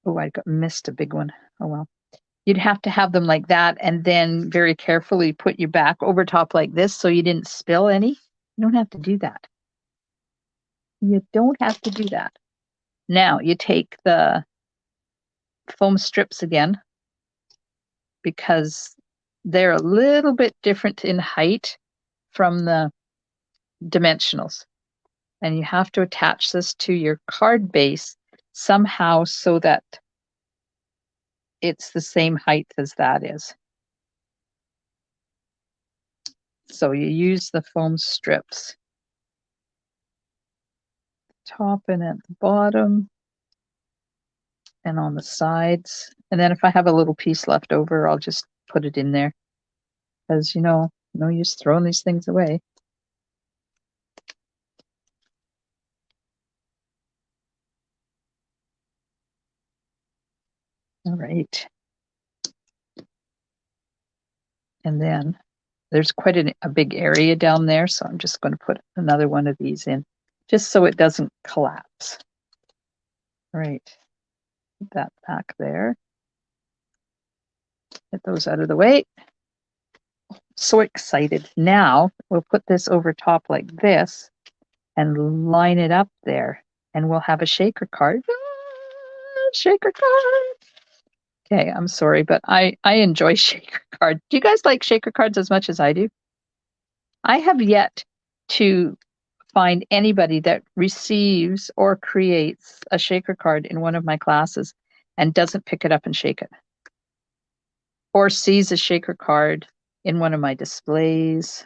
Oh, I missed a big one. Oh, well. You'd have to have them like that and then very carefully put your back over top like this so you didn't spill any. You don't have to do that. You don't have to do that. Now, you take the foam strips again because they're a little bit different in height from the dimensionals. And you have to attach this to your card base somehow so that it's the same height as that is. So you use the foam strips, top and at the bottom, and on the sides. And then if I have a little piece left over, I'll just put it in there. Because, you know, no use throwing these things away. All right. And then there's quite a big area down there, so I'm just going to put another one of these in, just so it doesn't collapse. All right. Put that back there. Get those out of the way. So excited. Now we'll put this over top like this and line it up there, and we'll have a shaker card. Shaker card. Okay, I'm sorry, but I enjoy shaker cards. Do you guys like shaker cards as much as I do? I have yet to find anybody that receives or creates a shaker card in one of my classes and doesn't pick it up and shake it, or sees a shaker card in one of my displays.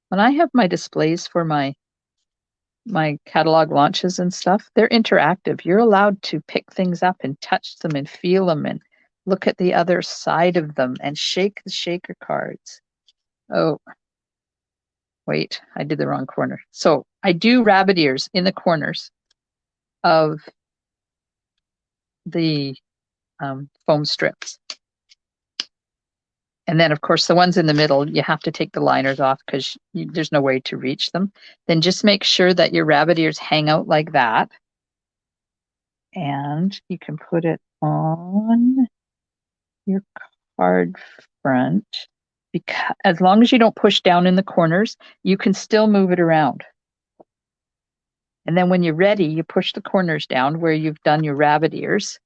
When I have my displays for my catalog launches and stuff, they're interactive. You're allowed to pick things up and touch them and feel them and look at the other side of them and shake the shaker cards. Oh, wait, I did the wrong corner. So I do rabbit ears in the corners of the foam strips. And then, of course, the ones in the middle, you have to take the liners off because there's no way to reach them. Then just make sure that your rabbit ears hang out like that. And you can put it on your card front. Because as long as you don't push down in the corners, you can still move it around. And then when you're ready, you push the corners down where you've done your rabbit ears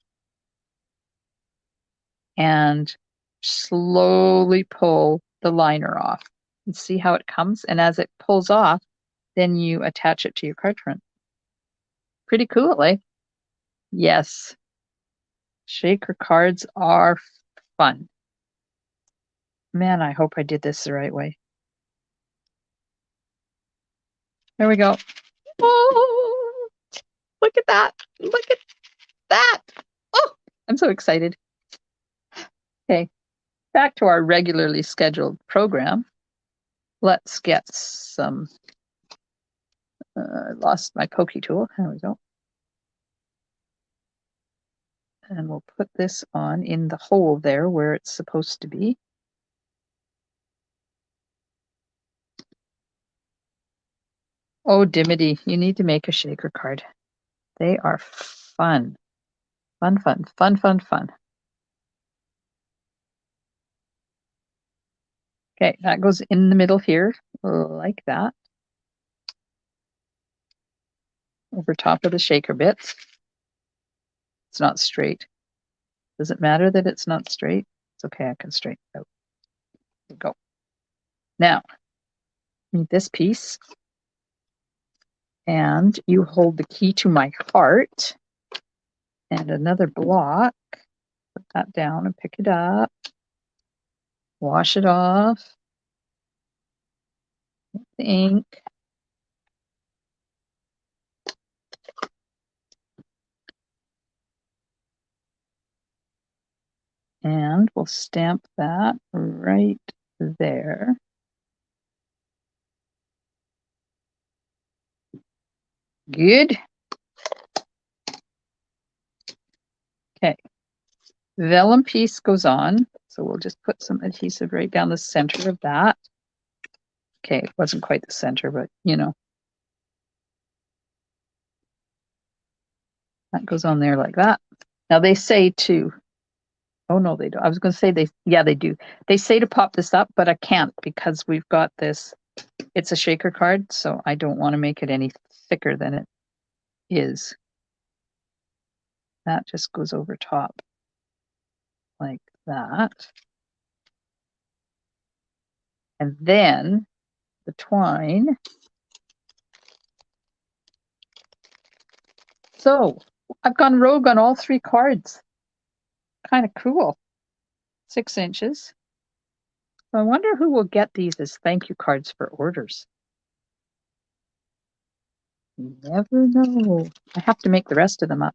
and slowly pull the liner off and see how it comes. And as it pulls off, then you attach it to your card front. Pretty cool, eh? Yes. Shaker cards are fun. Man, I hope I did this the right way. There we go. Oh, look at that. Look at that. Oh, I'm so excited. Okay, back to our regularly scheduled program. Let's get some, lost my pokey tool. There we go. And we'll put this on in the hole there where it's supposed to be. Oh, Dimity, you need to make a shaker card. They are fun. Fun, fun, fun, fun, fun. Okay, that goes in the middle here, like that. Over top of the shaker bits. It's not straight. Does it matter that it's not straight? It's okay, I can straighten it out. There we go. Now, need this piece. And you hold the key to my heart and another block. Put that down and pick it up. Wash it off. The ink. And we'll stamp that right there. Good. Okay. Vellum piece goes on. So we'll just put some adhesive right down the center of that. Okay, it wasn't quite the center, but you know. That goes on there like that. Now they say to, oh no, they don't. I was going to say yeah, they do. They say to pop this up, but I can't because we've got this. It's a shaker card, so I don't want to make it any thicker than it is. That just goes over top like that. And then the twine. So I've gone rogue on all three cards. Kind of cool. 6 inches. So I wonder who will get these as thank you cards for orders. You never know. I have to make the rest of them up.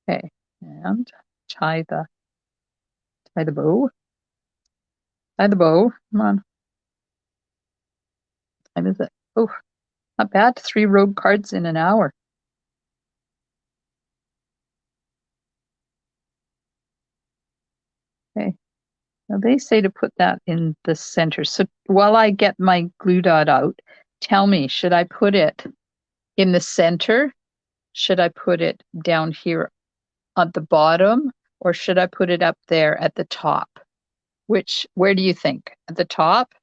Okay, and tie the bow. Tie the bow. Come on. What time is it? Oh, not bad. 3 rogue cards in an hour. Okay. Now they say to put that in the center. So while I get my glue dot out, tell me, should I put it in the center? Should I put it down here at the bottom? Or should I put it up there at the top? Where do you think? At the top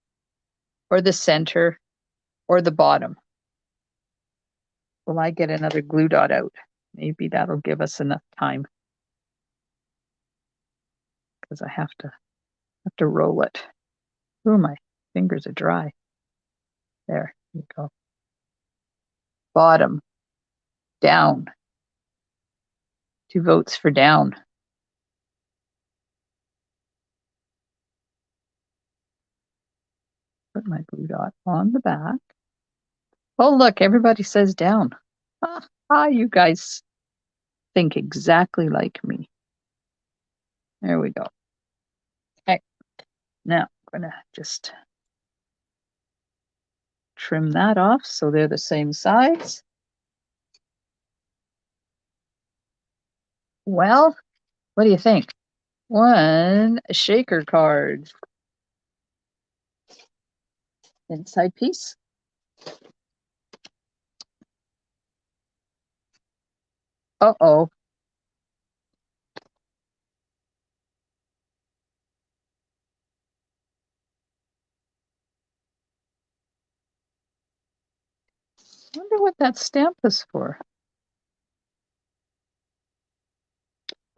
or the center or the bottom? will I get another glue dot out? Maybe that'll give us enough time. Because I have to roll it. Oh, my fingers are dry. There you go. Bottom. Down. 2 votes for down. Put my glue dot on the back. Oh, look, everybody says down. You guys think exactly like me. There we go. Okay, now I'm going to just trim that off so they're the same size. Well, what do you think? 1 shaker card. Inside piece. Uh-oh. I wonder what that stamp is for.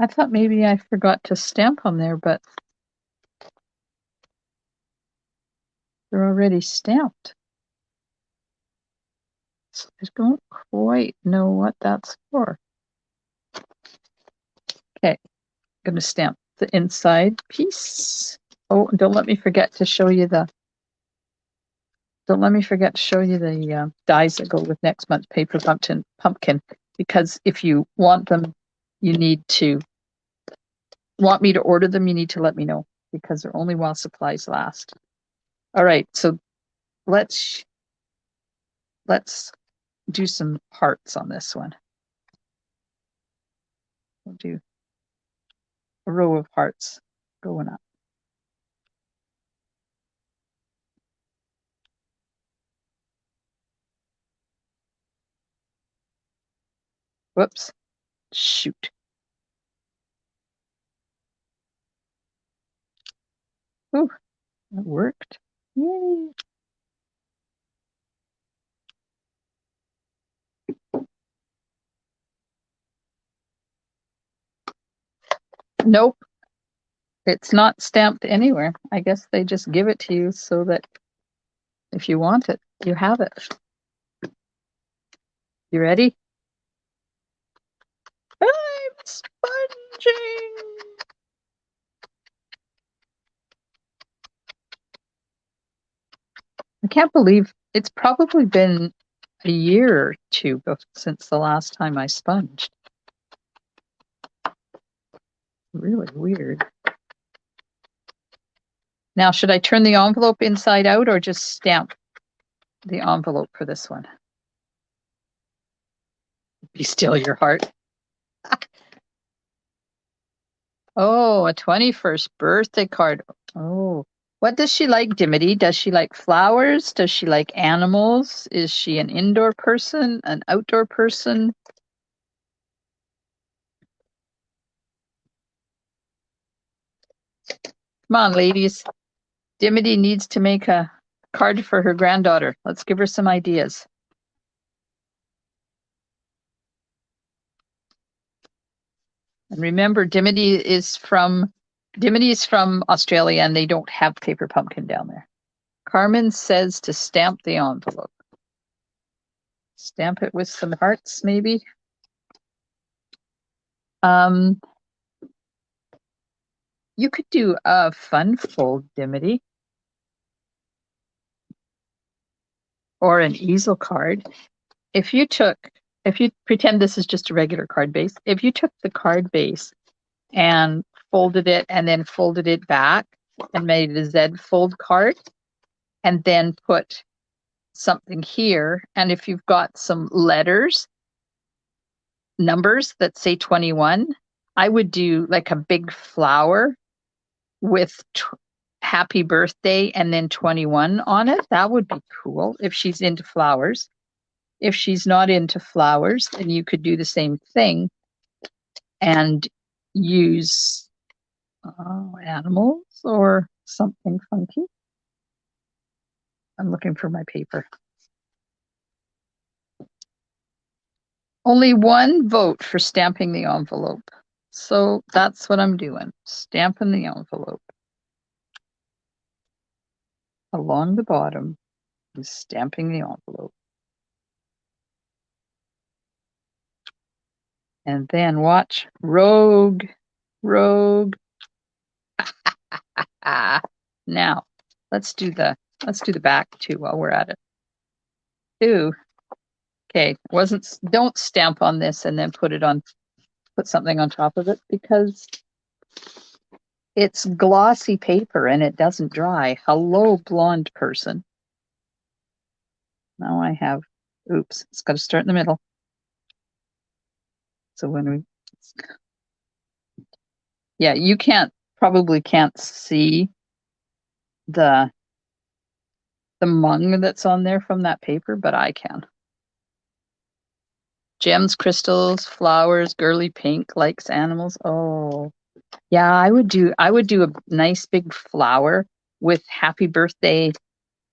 I thought maybe I forgot to stamp on there, but they're already stamped. So I don't quite know what that's for. Okay, I'm going to stamp the inside piece. Oh, don't let me forget to show you the dies that go with next month's paper pumpkin, because if you want them, want me to order them, you need to let me know, because they're only while supplies last. All right, so let's do some hearts on this one. We'll do a row of hearts going up. Whoops. Shoot. Ooh, that worked. Yay. Nope. It's not stamped anywhere. I guess they just give it to you so that if you want it, you have it. You ready? I'm sponging. I can't believe it's probably been a year or two since the last time I sponged. Really weird. Now, should I turn the envelope inside out or just stamp the envelope for this one? Be still your heart. Oh, a 21st birthday card. Oh, what does she like, Dimity? Does she like flowers? Does she like animals? Is she an indoor person, an outdoor person? Come on, ladies. Dimity needs to make a card for her granddaughter. Let's give her some ideas. And remember, Dimity is from Australia, and they don't have paper pumpkin down there. Carmen says to stamp the envelope. Stamp it with some hearts, maybe. You could do a fun fold, Dimity, or an easel card. If you pretend this is just a regular card base, if you took the card base and folded it and then folded it back and made a Z fold card and then put something here, and if you've got some numbers that say 21, I would do like a big flower with happy birthday and then 21 on it. That would be cool if she's into flowers. If she's not into flowers, then you could do the same thing and use animals or something funky. I'm looking for my paper. Only one vote for stamping the envelope. So that's what I'm doing, stamping the envelope. Along the bottom is stamping the envelope. And then watch, rogue. Now, let's do the back too while we're at it. Ooh. Okay, don't stamp on this and then put something on top of it because it's glossy paper and it doesn't dry. Hello, blonde person. Now I have, oops, it's got to start in the middle. So yeah, you probably can't see the mung that's on there from that paper, but I can. Gems, crystals, flowers, girly pink, likes animals. Oh, yeah, I would do a nice big flower with happy birthday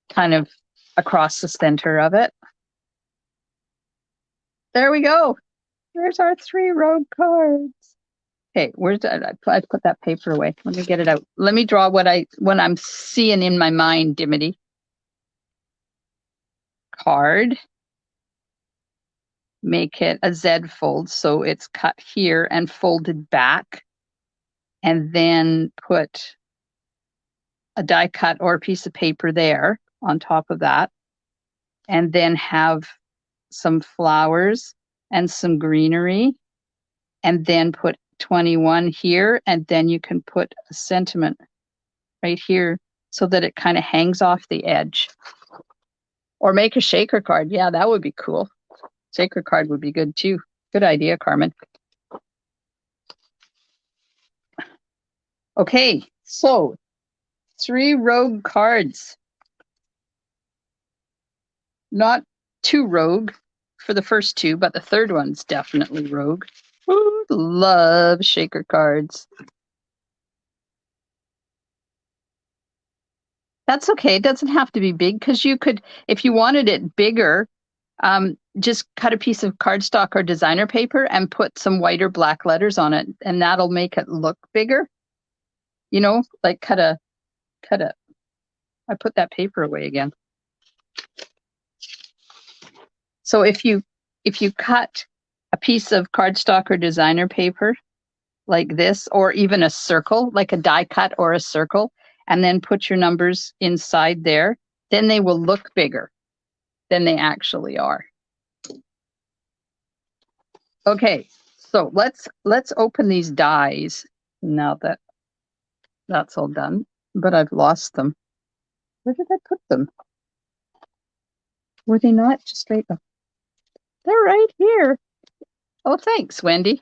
kind of across the center of it. There we go. There's our 3 rogue cards. Okay, where's that? I put that paper away. Let me get it out. Let me draw what I'm seeing in my mind, Dimity. Card. Make it a Z fold, so it's cut here and folded back. And then put a die cut or a piece of paper there on top of that. And then have some flowers and some greenery. And then put 21 here. And then you can put a sentiment right here so that it kind of hangs off the edge. Or make a shaker card. Yeah, that would be cool. Shaker card would be good too. Good idea, Carmen. Okay, so 3 rogue cards. Not too rogue for the first 2, but the third one's definitely rogue. Ooh, love shaker cards. That's okay. It doesn't have to be big because you could, if you wanted it bigger, just cut a piece of cardstock or designer paper and put some white or black letters on it, and that'll make it look bigger. You know, like cut a. I put that paper away again. So if you cut a piece of cardstock or designer paper like this, or even a circle, like a die cut or a circle, and then put your numbers inside there, then they will look bigger than they actually are. Okay, so let's open these dies now that that's all done, but I've lost them. Where did I put them? Were they not just right up? They're right here. Oh, thanks, Wendy.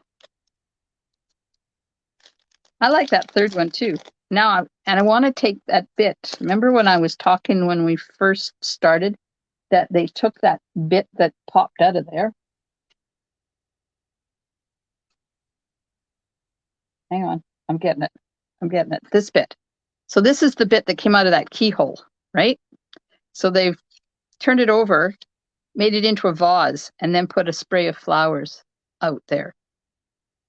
I like that third one too. Now, I want to take that bit. Remember when I was talking when we first started that they took that bit that popped out of there? Hang on, I'm getting it. This bit. So this is the bit that came out of that keyhole, right? So they've turned it over, made it into a vase, and then put a spray of flowers out there.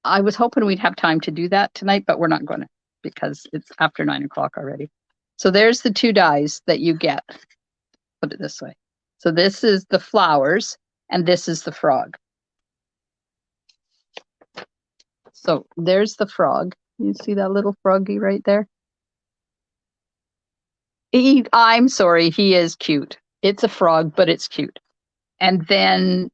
I was hoping we'd have time to do that tonight, but we're not going to because it's after 9 o'clock already. So there's the 2 dies that you get. Put it this way. So this is the flowers and this is the frog. So there's the frog. You see that little froggy right there? I'm sorry, he is cute. It's a frog, but it's cute. And then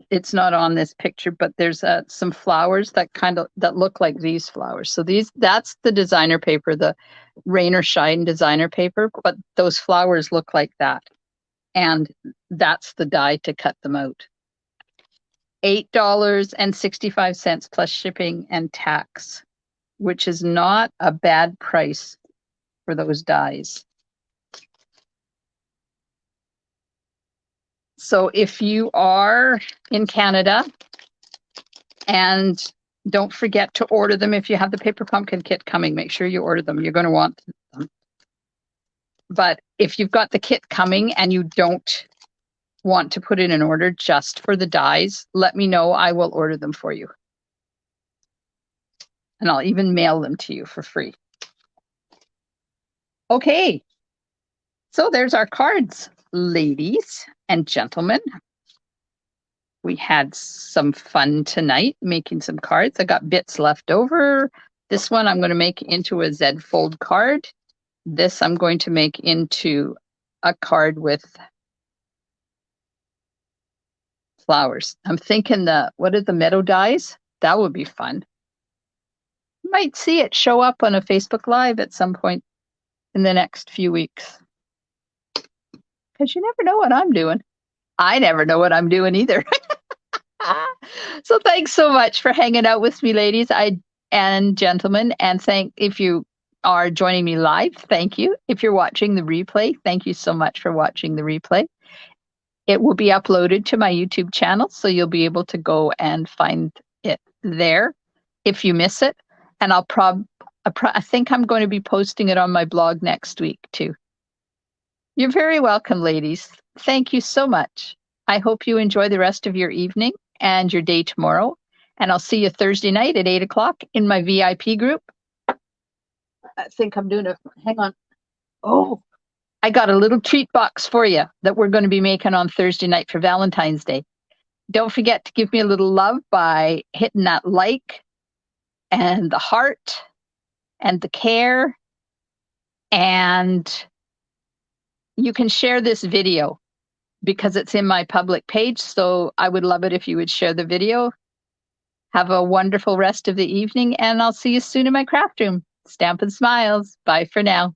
it's not on this picture, but there's some flowers that look like these flowers. So that's the designer paper, the Rain or Shine designer paper, but those flowers look like that. And that's the die to cut them out. $8.65 plus shipping and tax, which is not a bad price for those dies. So if you are in Canada, and don't forget to order them if you have the paper pumpkin kit coming, make sure you order them. You're going to want them. But if you've got the kit coming and you don't want to put in an order just for the dies, let me know. I will order them for you. And I'll even mail them to you for free. Okay. So there's our cards, ladies and gentlemen. We had some fun tonight making some cards. I got bits left over. This one I'm going to make into a Z fold card. This I'm going to make into a card with flowers. I'm thinking what are the meadow dies? That would be fun. You might see it show up on a Facebook Live at some point in the next few weeks. Because you never know what I'm doing. I never know what I'm doing either. So thanks so much for hanging out with me, ladies and gentlemen. And if you are joining me live, thank you. If you're watching the replay, thank you so much for watching the replay. It will be uploaded to my YouTube channel, so you'll be able to go and find it there if you miss it. And I think I'm going to be posting it on my blog next week too. You're very welcome, ladies. Thank you so much. I hope you enjoy the rest of your evening and your day tomorrow. And I'll see you Thursday night at 8 o'clock in my VIP group. I think I'm doing hang on. Oh, I got a little treat box for you that we're going to be making on Thursday night for Valentine's Day. Don't forget to give me a little love by hitting that like and the heart and the care. And you can share this video because it's in my public page. So I would love it if you would share the video. Have a wonderful rest of the evening, and I'll see you soon in my craft room. Stampin' Smiles. Bye for now.